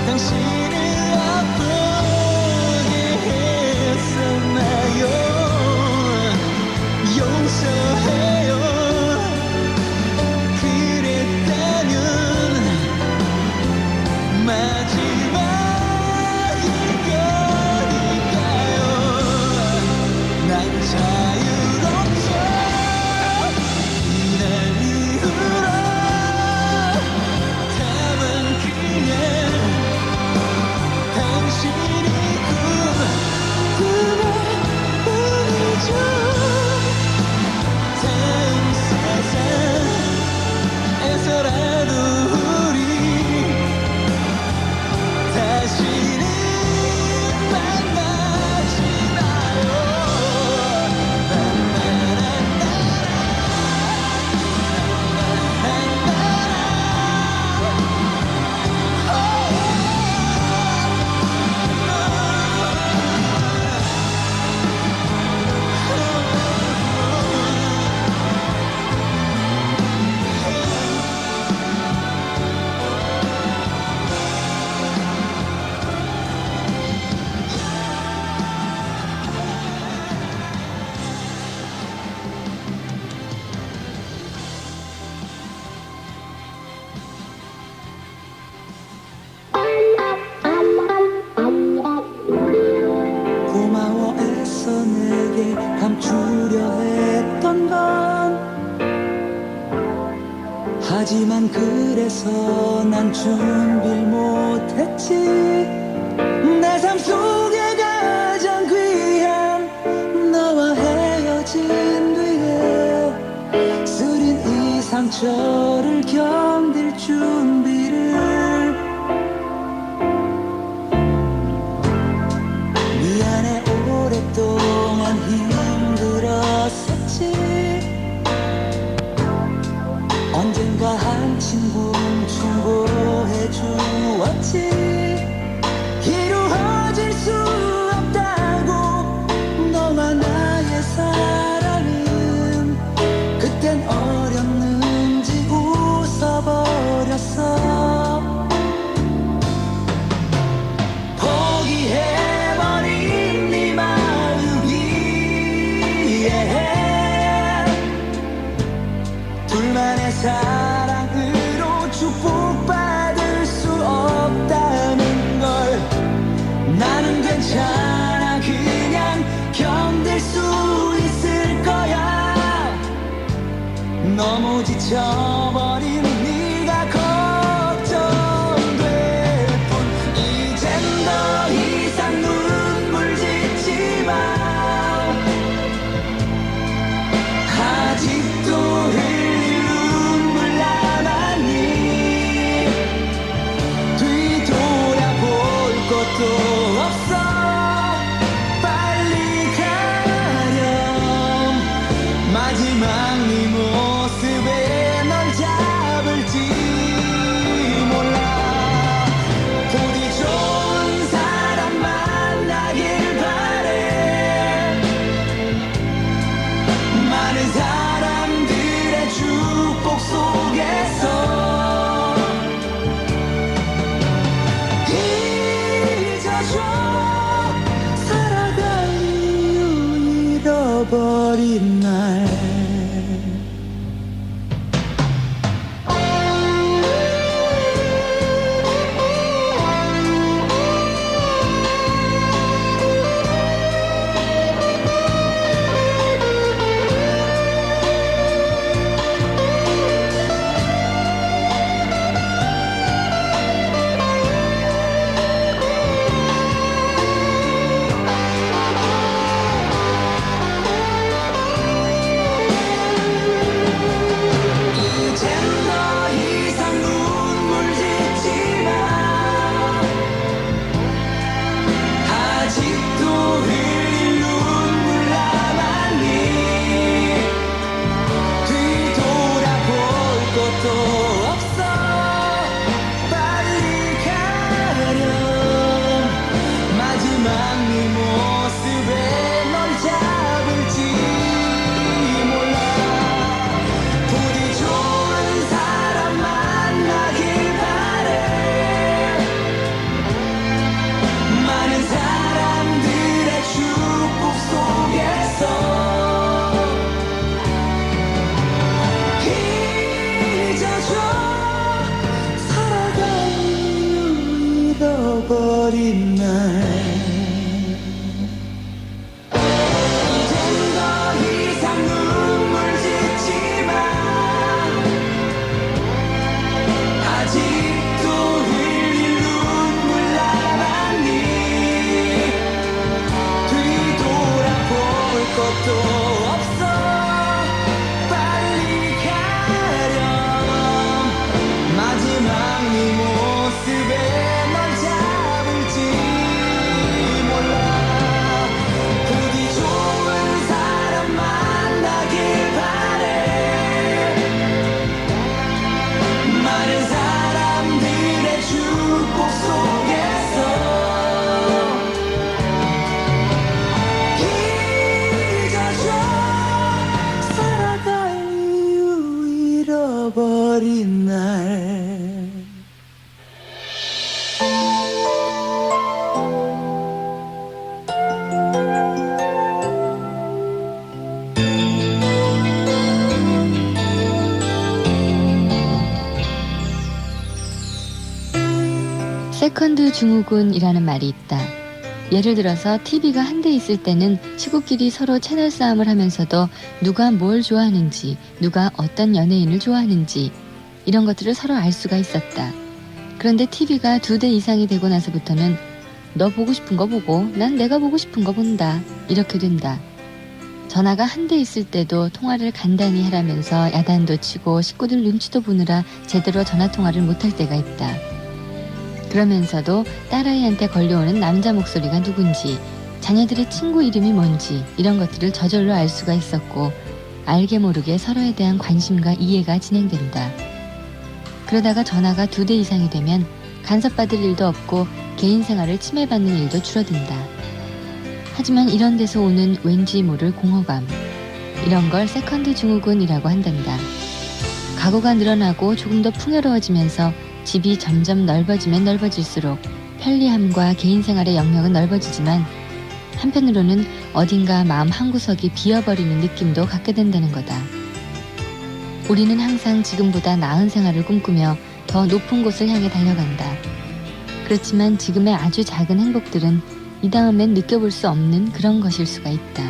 Speaker 7: 당신을 아프게 했었나요? 용서해요. 그랬다면 마지막일 거니까요. 난 자유롭죠. 이날 이후로 다만 그냥 당신이 꿈에 보이죠. 다음 세상에서라도 우리 다시는 만나지 마요. 고마워 애써 내게 감추려 했던 건 하지만 그래서 난 준비를 못했지. 내 삶 속에 가장 귀한 너와 헤어진 뒤에 쓰린 이 상처를 견딜 준비를. 미안해 오랫동안 힘들었었지. 언젠가 한 친구 충고해 주었지. 이루어질 수 없다고 너와 나의 사랑은. 그땐 어렸는지 웃어버렸어. 포기해버린 네 마음 위에 둘만의 사랑으로 축복받을 수 없다는 걸. 나는 괜찮아 그냥 견딜 수 있을 거야. 너무 지쳐버린 네가 걱정될 뿐. 이젠 더 이상 눈물 짓지 마. 아직도 흘릴 눈물 남았니. 뒤돌아볼 것도 없어. 빨리 가렴. 마지막 네 모습에 널 잃어버린 날 버린 날 이젠 더 이상 눈물 짓지 마 아직도 흘릴 눈물 남았니 뒤돌아볼 것도 없어 빨리 가렴 마지막 네 모습에 버린 날
Speaker 2: 세컨드 증후군이라는 말이 있다. 예를 들어서 TV가 한 대 있을 때는 식구끼리 서로 채널 싸움을 하면서도 누가 뭘 좋아하는지, 누가 어떤 연예인을 좋아하는지 이런 것들을 서로 알 수가 있었다. 그런데 TV가 2대 이상이 되고 나서부터는 너 보고 싶은 거 보고 난 내가 보고 싶은 거 본다. 이렇게 된다. 전화가 한 대 있을 때도 통화를 간단히 하라면서 야단도 치고 식구들 눈치도 보느라 제대로 전화통화를 못할 때가 있다. 그러면서도 딸아이한테 걸려오는 남자 목소리가 누군지, 자녀들의 친구 이름이 뭔지 이런 것들을 저절로 알 수가 있었고 알게 모르게 서로에 대한 관심과 이해가 진행된다. 그러다가 전화가 2대 이상이 되면 간섭받을 일도 없고 개인 생활을 침해받는 일도 줄어든다. 하지만 이런 데서 오는 왠지 모를 공허감, 이런 걸 세컨드 증후군이라고 한단다. 가구가 늘어나고 조금 더 풍요로워지면서 집이 점점 넓어지면 넓어질수록 편리함과 개인 생활의 영역은 넓어지지만 한편으로는 어딘가 마음 한구석이 비어버리는 느낌도 갖게 된다는 거다. 우리는 항상 지금보다 나은 생활을 꿈꾸며 더 높은 곳을 향해 달려간다. 그렇지만 지금의 아주 작은 행복들은 이 다음엔 느껴볼 수 없는 그런 것일 수가 있다.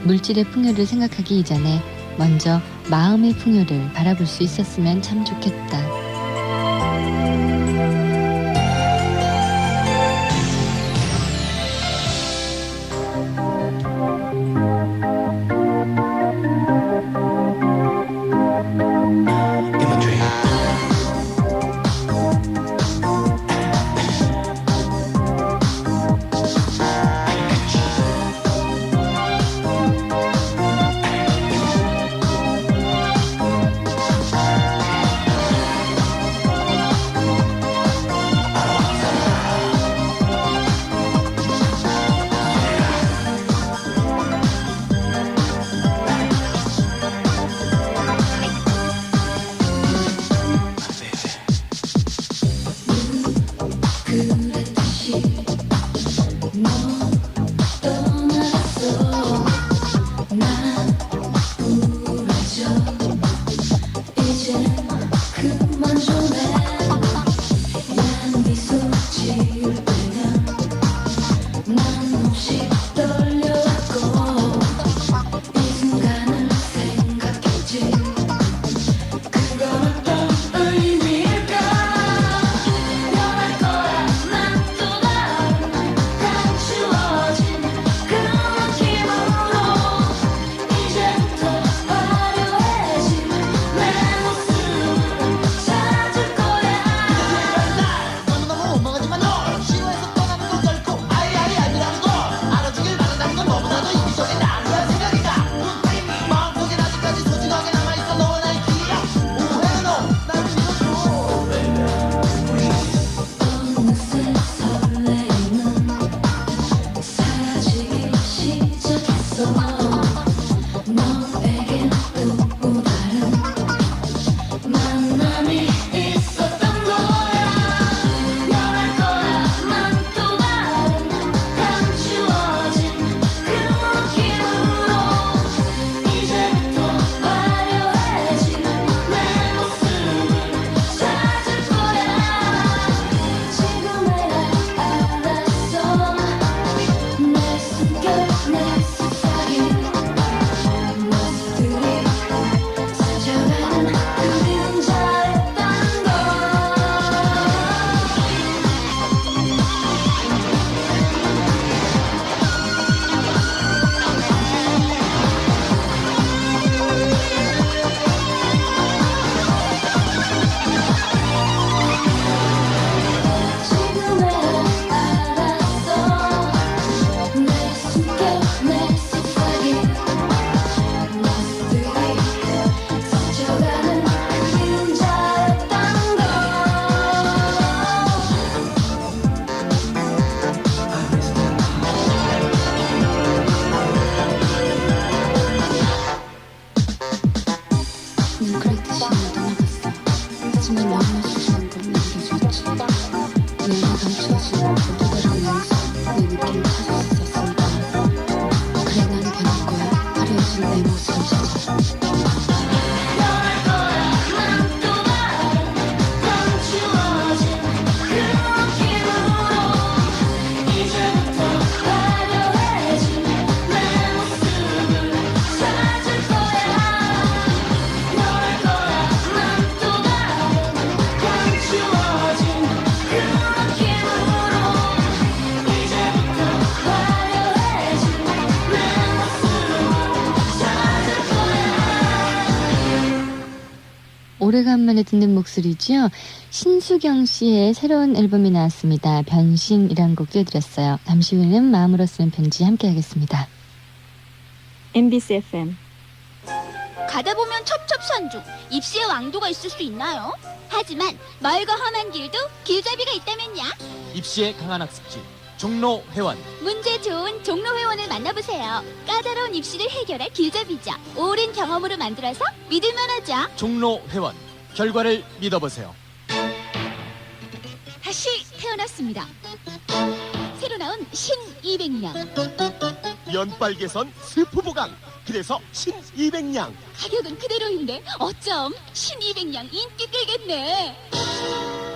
Speaker 2: 물질의 풍요를 생각하기 이전에 먼저 마음의 풍요를 바라볼 수 있었으면 참 좋겠다.
Speaker 21: 버려진 내 모습을 찾아
Speaker 2: 오래간만에 듣는 목소리죠. 신수경 씨의 새로운 앨범이 나왔습니다. 변심이라는 곡 띄워드렸어요. 잠시 후에는 마음으로 쓰는 편지 함께 하겠습니다.
Speaker 26: MBC FM
Speaker 19: 가다 보면 첩첩산중 입시에 왕도가 있을 수 있나요? 하지만 멀고 험한 길도 길잡이가 있다면야.
Speaker 4: 입시에 강한 학습지 종로 회원.
Speaker 19: 문제 좋은 종로 회원을 만나보세요. 까다로운 입시를 해결할 길잡이죠. 오랜 경험으로 만들어서 믿을만하죠.
Speaker 4: 종로 회원. 결과를 믿어보세요.
Speaker 19: 다시 태어났습니다. 새로 나온 신 200냥.
Speaker 4: 연빨 개선 스프 보강. 그래서 신 200냥.
Speaker 19: 가격은 그대로인데 어쩜 신 200냥 인기 끌겠네.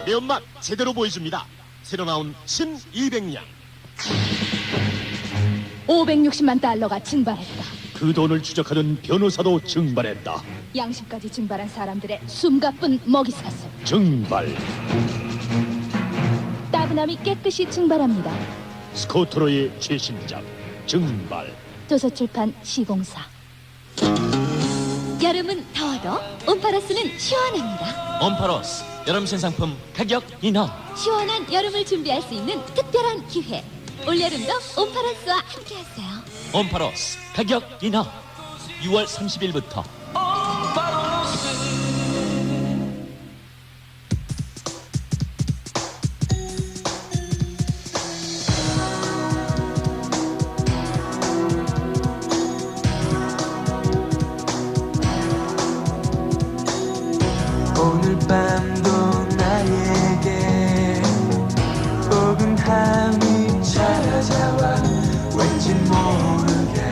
Speaker 4: 매운맛 제대로 보여줍니다. 새로 나온 신 200냥.
Speaker 10: 560만 달러가 증발했다.
Speaker 6: 그 돈을 추적하는 변호사도 증발했다.
Speaker 10: 양심까지 증발한 사람들의 숨가쁜 먹이사슬.
Speaker 6: 증발.
Speaker 10: 따분함이 깨끗이 증발합니다.
Speaker 6: 스코트로의 최신작 증발.
Speaker 10: 도서출판 시공사.
Speaker 19: 여름은 더워도 온파라스는 시원합니다.
Speaker 4: 온파로스 여름 신상품 가격 인하.
Speaker 19: 시원한 여름을 준비할 수 있는 특별한 기회. 올여름도 온파라스와 함께하세요.
Speaker 4: 온파로스 가격 인하. 6월 30일부터.
Speaker 7: 오늘 밤도 나에게 포근함이 찾아와 왠지 모르게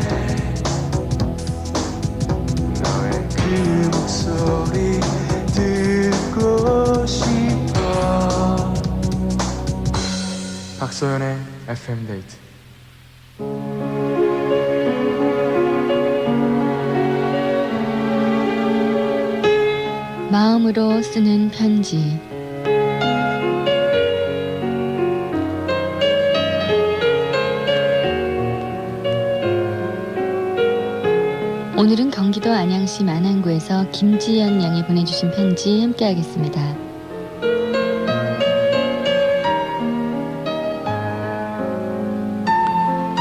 Speaker 7: 너의 그 목소리 듣고 싶어.
Speaker 11: 박소연의 FM 데이트.
Speaker 2: 마음으로 쓰는 편지. 오늘은 경기도 안양시 만안구에서 김지연 양이 보내주신 편지 함께 하겠습니다.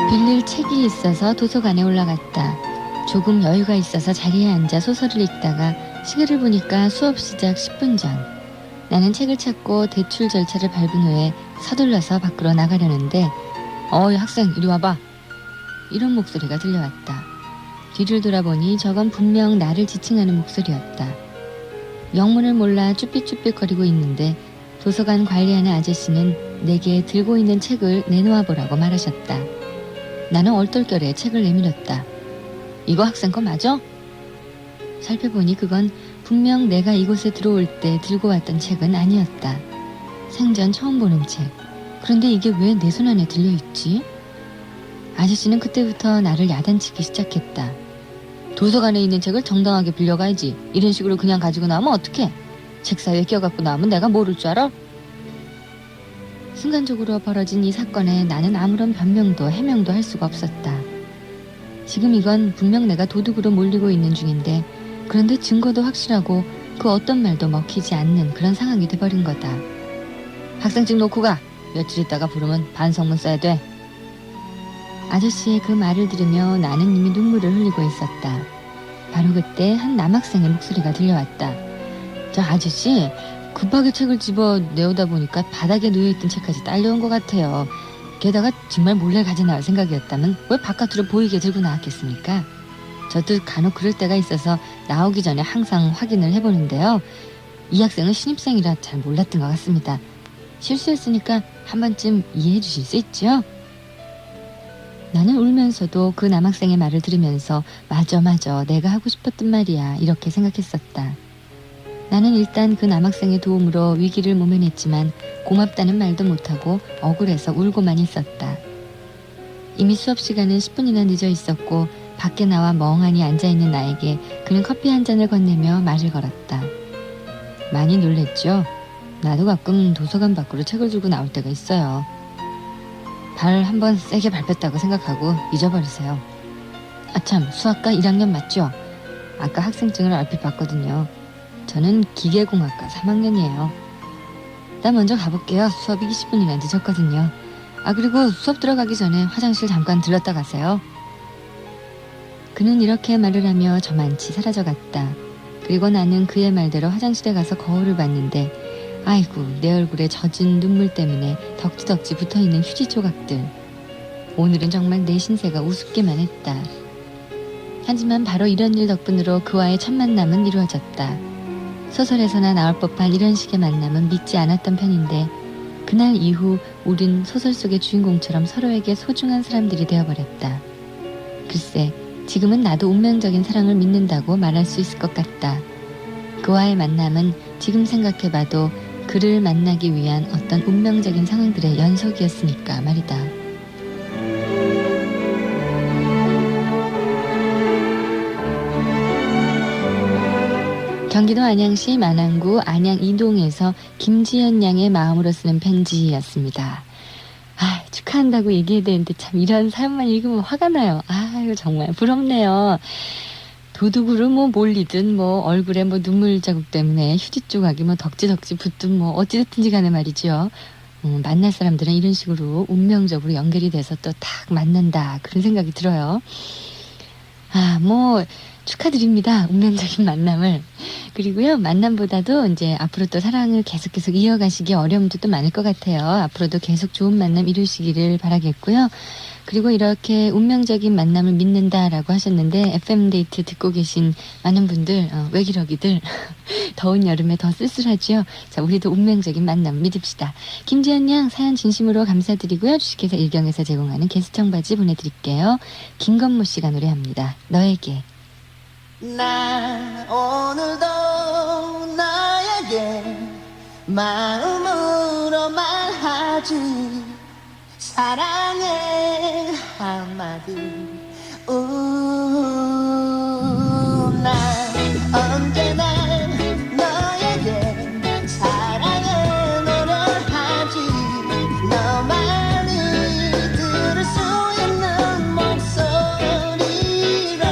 Speaker 2: 빌릴 책이 있어서 도서관에 올라갔다. 조금 여유가 있어서 자리에 앉아 소설을 읽다가 시계를 보니까 수업 시작 10분 전. 나는 책을 찾고 대출 절차를 밟은 후에 서둘러서 밖으로 나가려는데 어이 학생 이리 와봐. 이런 목소리가 들려왔다. 뒤를 돌아보니 저건 분명 나를 지칭하는 목소리였다. 영문을 몰라 쭈삣쭈삣거리고 있는데 도서관 관리하는 아저씨는 내게 들고 있는 책을 내놓아 보라고 말하셨다. 나는 얼떨결에 책을 내밀었다. 이거 학생 거 맞아? 살펴보니 그건 분명 내가 이곳에 들어올 때 들고 왔던 책은 아니었다. 생전 처음 보는 책. 그런데 이게 왜 내 손 안에 들려있지? 아저씨는 그때부터 나를 야단치기 시작했다. 도서관에 있는 책을 정당하게 빌려가야지. 이런 식으로 그냥 가지고 나오면 어떡해? 책 사이에 껴갖고 나오면 내가 모를 줄 알아? 순간적으로 벌어진 이 사건에 나는 아무런 변명도 해명도 할 수가 없었다. 지금 이건 분명 내가 도둑으로 몰리고 있는 중인데 그런데 증거도 확실하고 그 어떤 말도 먹히지 않는 그런 상황이 돼버린 거다. 학생증 놓고 가. 며칠 있다가 부르면 반성문 써야 돼. 아저씨의 그 말을 들으며 나는 이미 눈물을 흘리고 있었다. 바로 그때 한 남학생의 목소리가 들려왔다. 저 아저씨 급하게 책을 집어 내오다 보니까 바닥에 놓여있던 책까지 딸려온 것 같아요. 게다가 정말 몰래 가져나올 생각이었다면 왜 바깥으로 보이게 들고 나왔겠습니까? 저도 간혹 그럴 때가 있어서 나오기 전에 항상 확인을 해보는데요. 이 학생은 신입생이라 잘 몰랐던 것 같습니다. 실수했으니까 한 번쯤 이해해 주실 수 있죠? 나는 울면서도 그 남학생의 말을 들으면서 맞아 내가 하고 싶었던 말이야 이렇게 생각했었다. 나는 일단 그 남학생의 도움으로 위기를 모면했지만 고맙다는 말도 못하고 억울해서 울고만 있었다. 이미 수업 시간은 10분이나 늦어 있었고 밖에 나와 멍하니 앉아있는 나에게 그는 커피 한 잔을 건네며 말을 걸었다. 많이 놀랬죠? 나도 가끔 도서관 밖으로 책을 들고 나올 때가 있어요. 발 한번 세게 밟혔다고 생각하고 잊어버리세요. 아참, 수학과 1학년 맞죠? 아까 학생증을 얼핏 봤거든요. 저는 기계공학과 3학년이에요. 나 먼저 가볼게요. 수업이 20분이나 늦었거든요. 그리고 수업 들어가기 전에 화장실 잠깐 들렀다 가세요. 그는 이렇게 말을 하며 저만치 사라져갔다. 그리고 나는 그의 말대로 화장실에 가서 거울을 봤는데 아이고, 내 얼굴에 젖은 눈물 때문에 덕지덕지 붙어있는 휴지 조각들. 오늘은 정말 내 신세가 우습기만 했다. 하지만 바로 이런 일 덕분으로 그와의 첫 만남은 이루어졌다. 소설에서나 나올 법한 이런 식의 만남은 믿지 않았던 편인데 그날 이후 우린 소설 속의 주인공처럼 서로에게 소중한 사람들이 되어버렸다. 글쎄, 지금은 나도 운명적인 사랑을 믿는다고 말할 수 있을 것 같다. 그와의 만남은 지금 생각해봐도 그를 만나기 위한 어떤 운명적인 상황들의 연속이었으니까 말이다. 경기도 안양시 만안구 안양 이동에서 김지연 양의 마음으로 쓰는 편지였습니다. 축하한다고 얘기해야 되는데 참 이런 사연만 읽으면 화가 나요. 이거 정말 부럽네요. 도둑으로 몰리든 얼굴에 눈물 자국 때문에 휴지 조각이 덕지덕지 붙든 어찌됐든지 간에 말이죠. 만날 사람들은 이런 식으로 운명적으로 연결이 돼서 또 딱 만난다 그런 생각이 들어요. 축하드립니다. 운명적인 만남을. 그리고요, 만남보다도 이제 앞으로 또 사랑을 계속 이어가시기 어려움도 또 많을 것 같아요. 앞으로도 계속 좋은 만남 이루시기를 바라겠고요. 그리고 이렇게 운명적인 만남을 믿는다라고 하셨는데 FM데이트 듣고 계신 많은 분들, 외기러기들 더운 여름에 더 쓸쓸하죠. 자, 우리도 운명적인 만남 믿읍시다. 김지연 양 사연 진심으로 감사드리고요. 주식회사 일경에서 제공하는 게스트 청바지 보내드릴게요. 김건모 씨가 노래합니다. 너에게.
Speaker 7: 나 오늘도 너에게 마음으로 말하지 사랑해 한마디 난 언제나 너에게 사랑의 노래를 하지 너만이 들을 수 있는 목소리로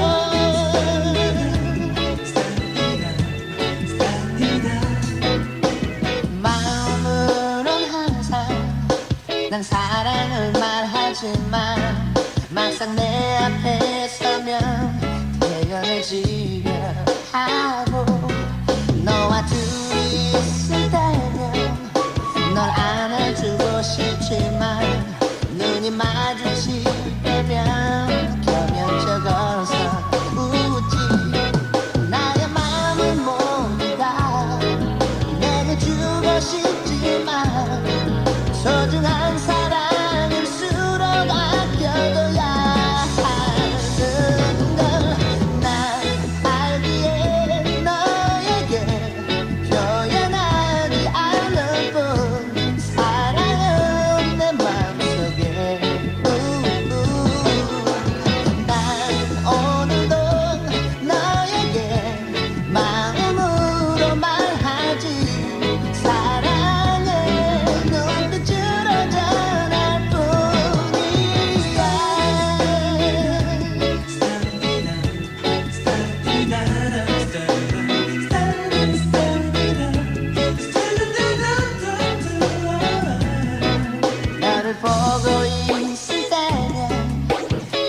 Speaker 7: 마음으론 항상 난 사랑을 말하지만 막상 내 앞에 서면 대연을 지려 하고 너와 둘이 있을 때면 널 안아주고 싶지만 눈이 마주칠 때면 겸연쩍어서 웃지 나의 마음은 모두 다 내게 주고 싶지만 소중한 사랑일수록 아껴둬야 하는 걸 난 알기에 너에게 표현하지 않을 뿐 사랑은 내 마음속에 난 오늘도 너에게 마음으로 말하지 사랑을 눈빛으로 전할 뿐이야 너를 보고 있을 때면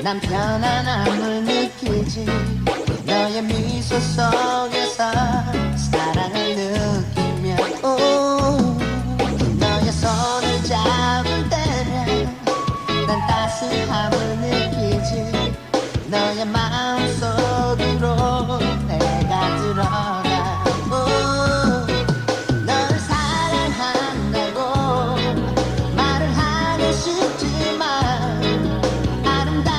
Speaker 7: 난 편안함을 느끼지 너의 미소 속에서 사랑을 느끼며 너의 손을 잡을 때면 난 따스함을 느끼지 너의 마음속으로 내가 들어가 널 사랑한다고 말을 하고 싶지만 아름다운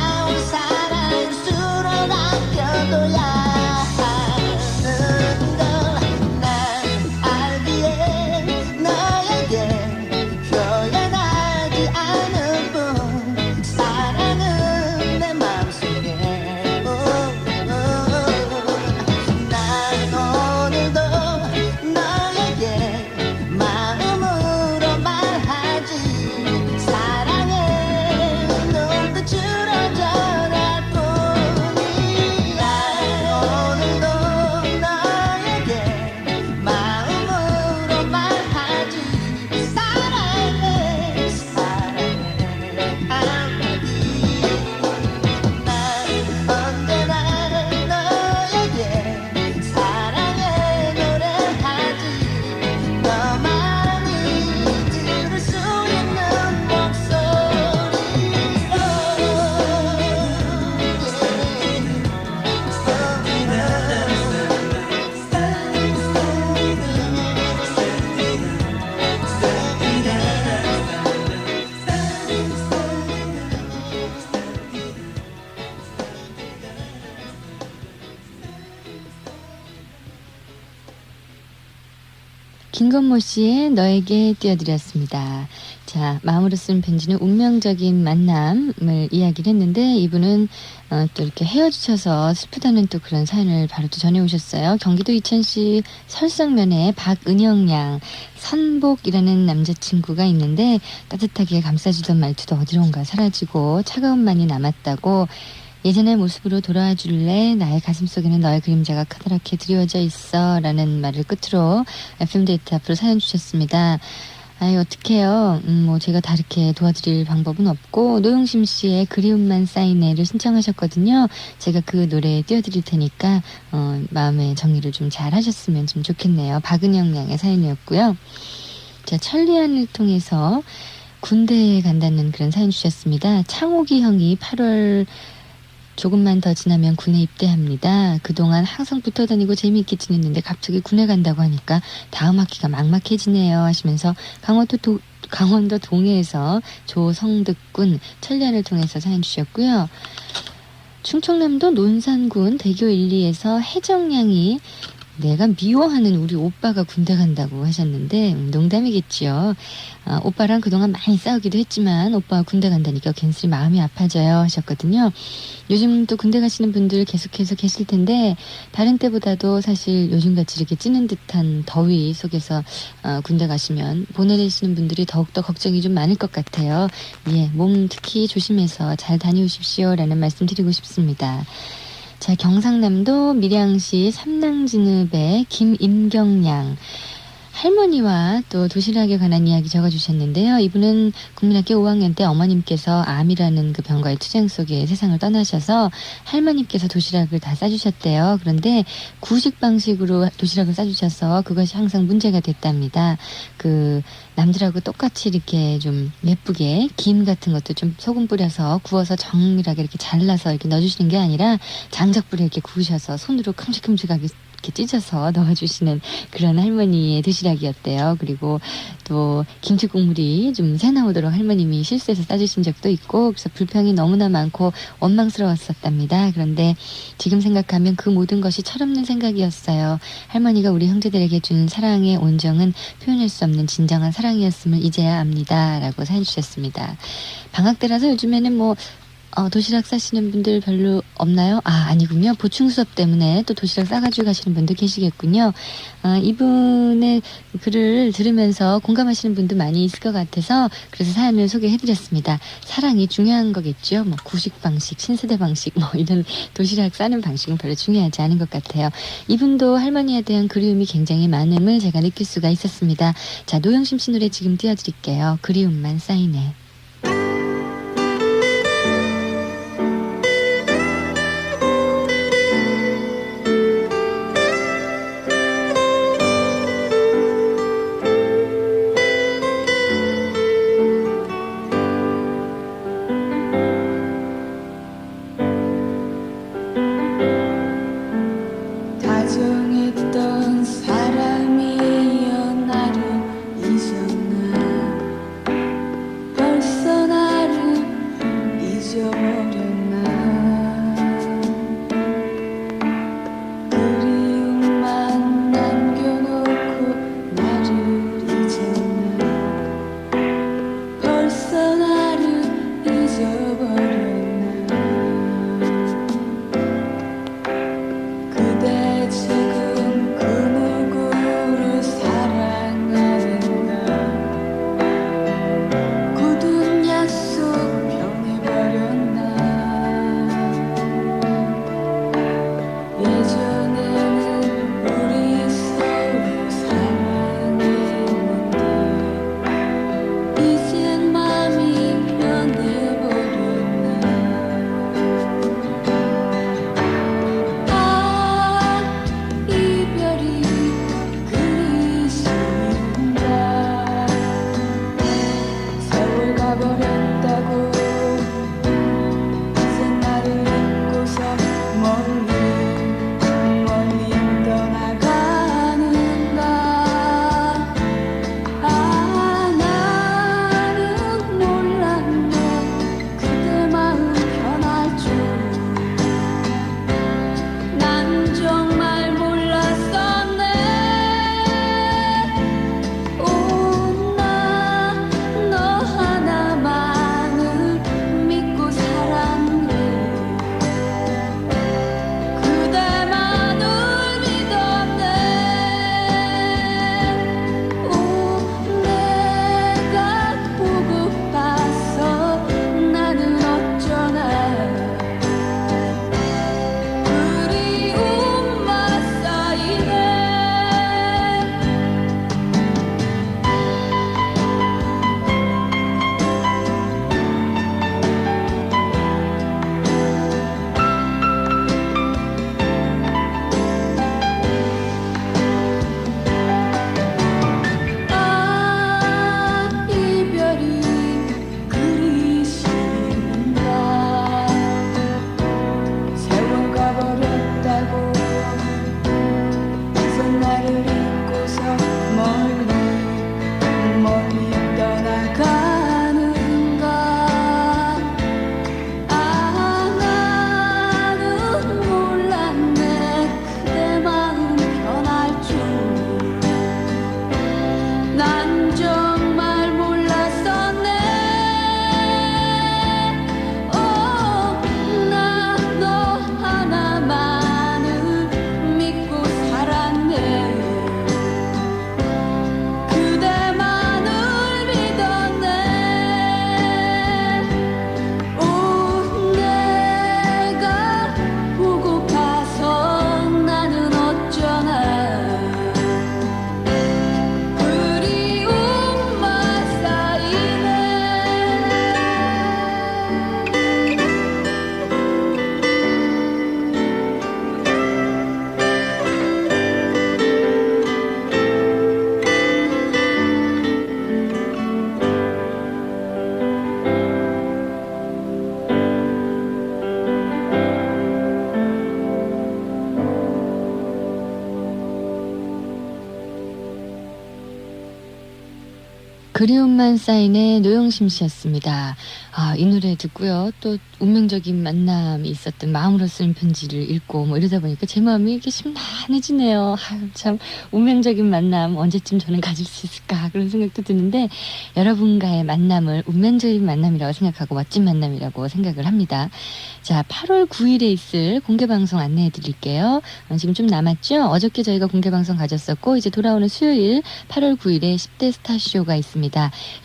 Speaker 2: 김건모 씨의 너에게 띄워드렸습니다. 자, 마음으로 쓴 편지는 운명적인 만남을 이야기를 했는데 이분은 또 이렇게 헤어지셔서 슬프다는 또 그런 사연을 바로 또 전해오셨어요. 경기도 이천시 설성면에 박은영 양 선복이라는 남자친구가 있는데 따뜻하게 감싸주던 말투도 어디론가 사라지고 차가움만이 남았다고 예전의 모습으로 돌아와 줄래? 나의 가슴속에는 너의 그림자가 커다랗게 드리워져 있어 라는 말을 끝으로 FM데이트 앞으로 사연 주셨습니다. 아이 어떡해요. 뭐 제가 다 이렇게 도와드릴 방법은 없고 노영심 씨의 그리움만 쌓이네를 신청하셨거든요. 제가 그 노래 띄워드릴 테니까 마음의 정리를 좀 잘 하셨으면 좀 좋겠네요. 박은영 양의 사연이었고요. 자, 천리안을 통해서 군대에 간다는 그런 사연 주셨습니다. 창옥이 형이 8월 조금만 더 지나면 군에 입대합니다. 그동안 항상 붙어 다니고 재미있게 지냈는데 갑자기 군에 간다고 하니까 다음 학기가 막막해지네요 하시면서 강원도 동해에서 조성득군 천리안을 통해서 사연 주셨고요. 충청남도 논산군 대교 1, 2에서 혜정양이 내가 미워하는 우리 오빠가 군대 간다고 하셨는데 농담이겠지요. 오빠랑 그동안 많이 싸우기도 했지만 오빠가 군대 간다니까 괜스레 마음이 아파져요 하셨거든요. 요즘 또 군대 가시는 분들 계속해서 계실 텐데 다른 때보다도 사실 요즘같이 이렇게 찌는 듯한 더위 속에서 군대 가시면 보내시는 분들이 더욱더 걱정이 좀 많을 것 같아요. 예, 몸 특히 조심해서 잘 다녀오십시오 라는 말씀 드리고 싶습니다. 자, 경상남도 밀양시 삼낭진읍의 김임경양 할머니와 또 도시락에 관한 이야기 적어주셨는데요. 이분은 국민학교 5학년 때 어머님께서 암이라는 그 병과의 투쟁 속에 세상을 떠나셔서 할머님께서 도시락을 다 싸주셨대요. 그런데 구식 방식으로 도시락을 싸주셔서 그것이 항상 문제가 됐답니다. 그 남들하고 똑같이 이렇게 좀 예쁘게 김 같은 것도 좀 소금 뿌려서 구워서 정밀하게 이렇게 잘라서 이렇게 넣어주시는 게 아니라 장작불에 이렇게 구우셔서 손으로 큼직큼직하게 이렇게 찢어서 넣어주시는 그런 할머니의 도시락이었대요. 그리고 또 김치 국물이 좀 새 나오도록 할머님이 실수해서 싸주신 적도 있고 그래서 불평이 너무나 많고 원망스러웠었답니다. 그런데 지금 생각하면 그 모든 것이 철없는 생각이었어요. 할머니가 우리 형제들에게 준 사랑의 온정은 표현할 수 없는 진정한 사랑이었음을 이제야 압니다. 라고 사연 주셨습니다. 방학 때라서 요즘에는 뭐 도시락 싸시는 분들 별로 없나요? 아니군요. 보충 수업 때문에 또 도시락 싸가지고 가시는 분도 계시겠군요. 이분의 글을 들으면서 공감하시는 분도 많이 있을 것 같아서 그래서 사연을 소개해드렸습니다. 사랑이 중요한 거겠죠. 뭐 구식 방식, 신세대 방식, 뭐 이런 도시락 싸는 방식은 별로 중요하지 않은 것 같아요. 이분도 할머니에 대한 그리움이 굉장히 많음을 제가 느낄 수가 있었습니다. 자, 노영심 씨 노래 지금 띄워드릴게요. 그리움만 쌓이네.
Speaker 7: 다정했던 사람이여 나를 잊었나
Speaker 2: 그리움만 쌓인의 노영심 씨였습니다. 이 노래 듣고요. 또 운명적인 만남이 있었던 마음으로 쓴 편지를 읽고 뭐 이러다 보니까 제 마음이 이렇게 심란해지네요. 참 운명적인 만남 언제쯤 저는 가질 수 있을까 그런 생각도 드는데 여러분과의 만남을 운명적인 만남이라고 생각하고 멋진 만남이라고 생각을 합니다. 자, 8월 9일에 있을 공개방송 안내해 드릴게요. 지금 좀 남았죠? 어저께 저희가 공개방송 가졌었고 이제 돌아오는 수요일 8월 9일에 10대 스타쇼가 있습니다.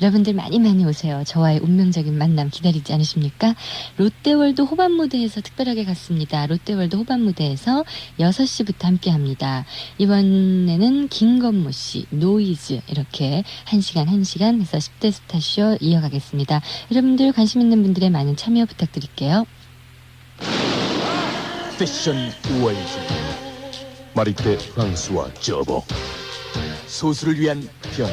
Speaker 2: 여러분들 많이 오세요. 저와의 운명적인 만남 기다리지 않으십니까? 롯데월드 호반 무대에서 특별하게 갔습니다. 롯데월드 호반 무대에서 6시부터 함께합니다. 이번에는 김건모 씨, 노이즈 이렇게 1시간 해서 10대 스타쇼 이어가겠습니다. 여러분들 관심 있는 분들의 많은 참여 부탁드릴게요.
Speaker 4: 패션 월드 마리테 프랑스와 저보 소수를 위한 변호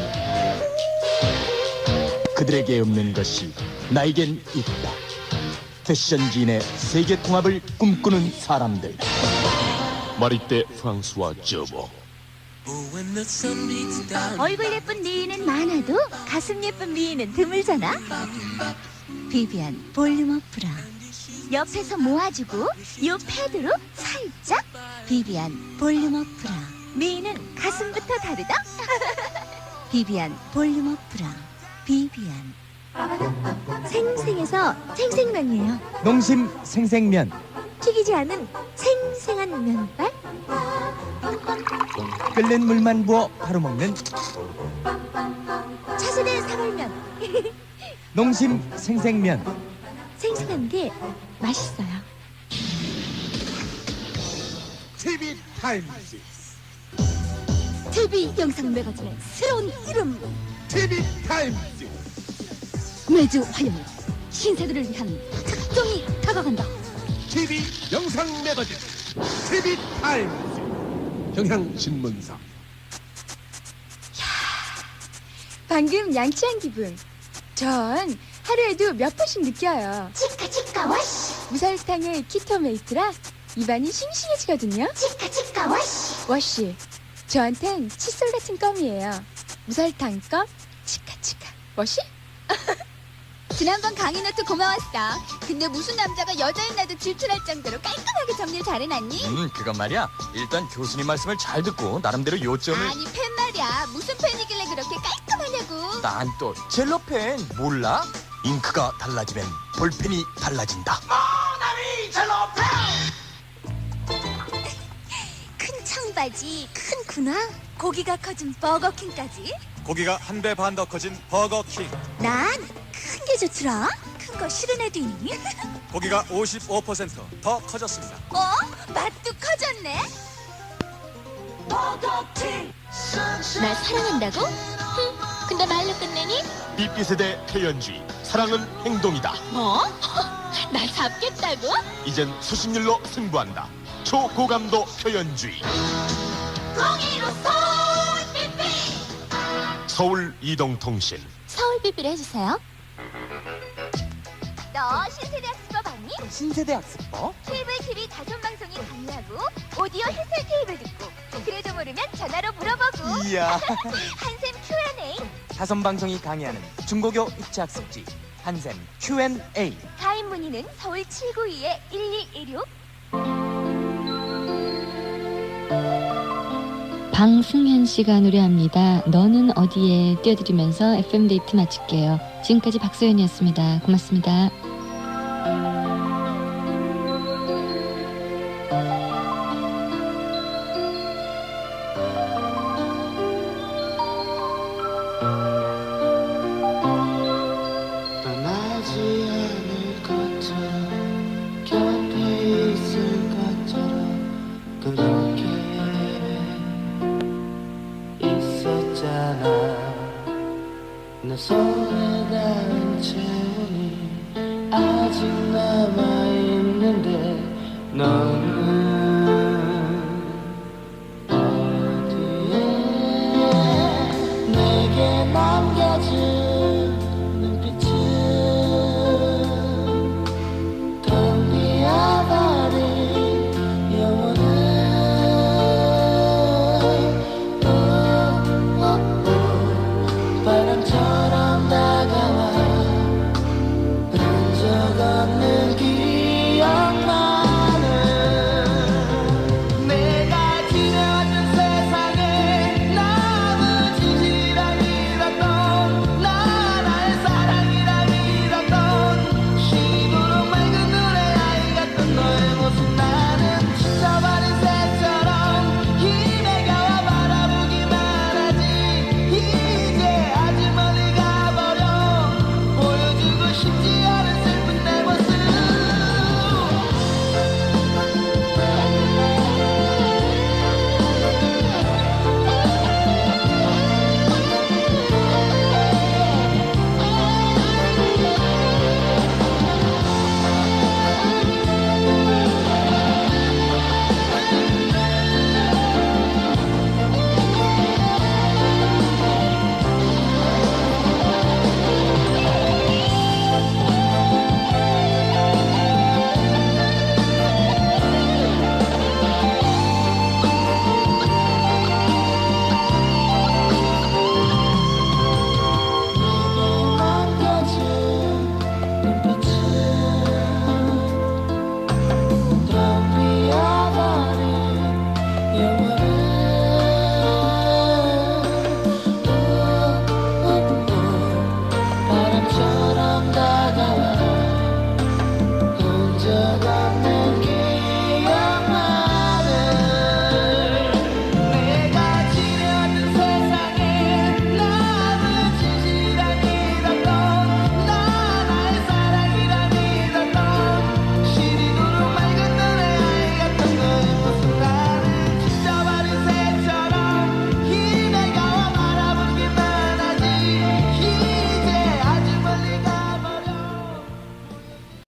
Speaker 4: 그들에게 없는 것이 나에겐 있다. 패션지인의 세계 통합을 꿈꾸는 사람들 마리테 프랑스와 저보.
Speaker 19: 얼굴 예쁜 미인은 많아도 가슴 예쁜 미인은 드물잖아. 비비안 볼륨업 브라. 옆에서 모아주고 요 패드로 살짝. 비비안 볼륨업 브라. 미인은 가슴부터 다르다. 비비안 볼륨업 브라. 비비안. 생생해서 생생면이에요.
Speaker 20: 농심 생생면.
Speaker 19: 튀기지 않은 생생한 면발.
Speaker 20: 끓는 물만 부어 바로 먹는
Speaker 19: 차세대 사발면.
Speaker 20: 농심 생생면.
Speaker 19: 생생한 게 맛있어요.
Speaker 4: TV 타임즈.
Speaker 10: TV 영상 매거진의 새로운 이름.
Speaker 4: TV 타임즈.
Speaker 10: 매주 화요일 신세들을 위한 특종이 다가간다.
Speaker 4: TV 영상 매거진 TV 타임즈. 경향신문사.
Speaker 12: 방금 양치한 기분. 전 하루에도 몇 번씩 느껴요.
Speaker 19: 치카 워시.
Speaker 12: 무설탕의 키토메이트라 입안이 싱싱해지거든요.
Speaker 19: 치카 워시.
Speaker 12: 워시. 저한텐 칫솔 같은 껌이에요. 무설탕 껌 치카 워시.
Speaker 5: 지난번 강의 노트 고마웠어. 근데 무슨 남자가 여자인 나도 질투날 정도로 깔끔하게 정리를 잘해놨니?
Speaker 14: 그건 말이야. 일단 교수님 말씀을 잘 듣고 나름대로 요점을.
Speaker 5: 아니 펜 말이야. 무슨 펜이길래 그렇게 깔끔하냐고.
Speaker 14: 난 또 젤로펜 몰라? 잉크가 달라지면 볼펜이 달라진다.
Speaker 19: 모나미 젤로펜. 큰 청바지, 큰 군화, 고기가 커진 버거킹까지.
Speaker 1: 고기가 한 배 반 더 커진 버거킹.
Speaker 19: 난 큰 게 좋더라. 큰 거 싫은 애도 있니?
Speaker 1: 고기가 55% 더 커졌습니다.
Speaker 5: 맛도 커졌네.
Speaker 19: 버거킹. 나 사랑한다고? 근데 말로 끝내니?
Speaker 4: 삐삐세대 표현주의. 사랑은 행동이다.
Speaker 19: 뭐? 날 잡겠다고?
Speaker 4: 이젠 수신율로 승부한다. 초고감도 표현주의.
Speaker 19: 공이로서 삐삐.
Speaker 4: 서울 이동통신.
Speaker 19: 서울 삐삐를 해주세요. 너 신세대 학습법 아니?
Speaker 20: 신세대 학습법?
Speaker 19: 케이블 TV 다섯 방송이 가능하고 오디오 해설 테이블 듣고 그래도 모르면 전화로 물어보고.
Speaker 20: 이야.
Speaker 19: 한샘 Q&A.
Speaker 20: 다섯 방송이 강의하는 중고교 입시학습지 한샘 Q&A.
Speaker 19: 가입 문의는 서울 792-1116.
Speaker 2: 방승현 씨가 노래합니다. 너는 어디에 띄워드리면서 FM데이트 마칠게요. 지금까지 박소연이었습니다. 고맙습니다.
Speaker 7: 떠나지 않을 것처럼 곁에 있을 것처럼 그렇게 있었잖아. 내 손에 닿은 체온이 아직 남아있는데 너는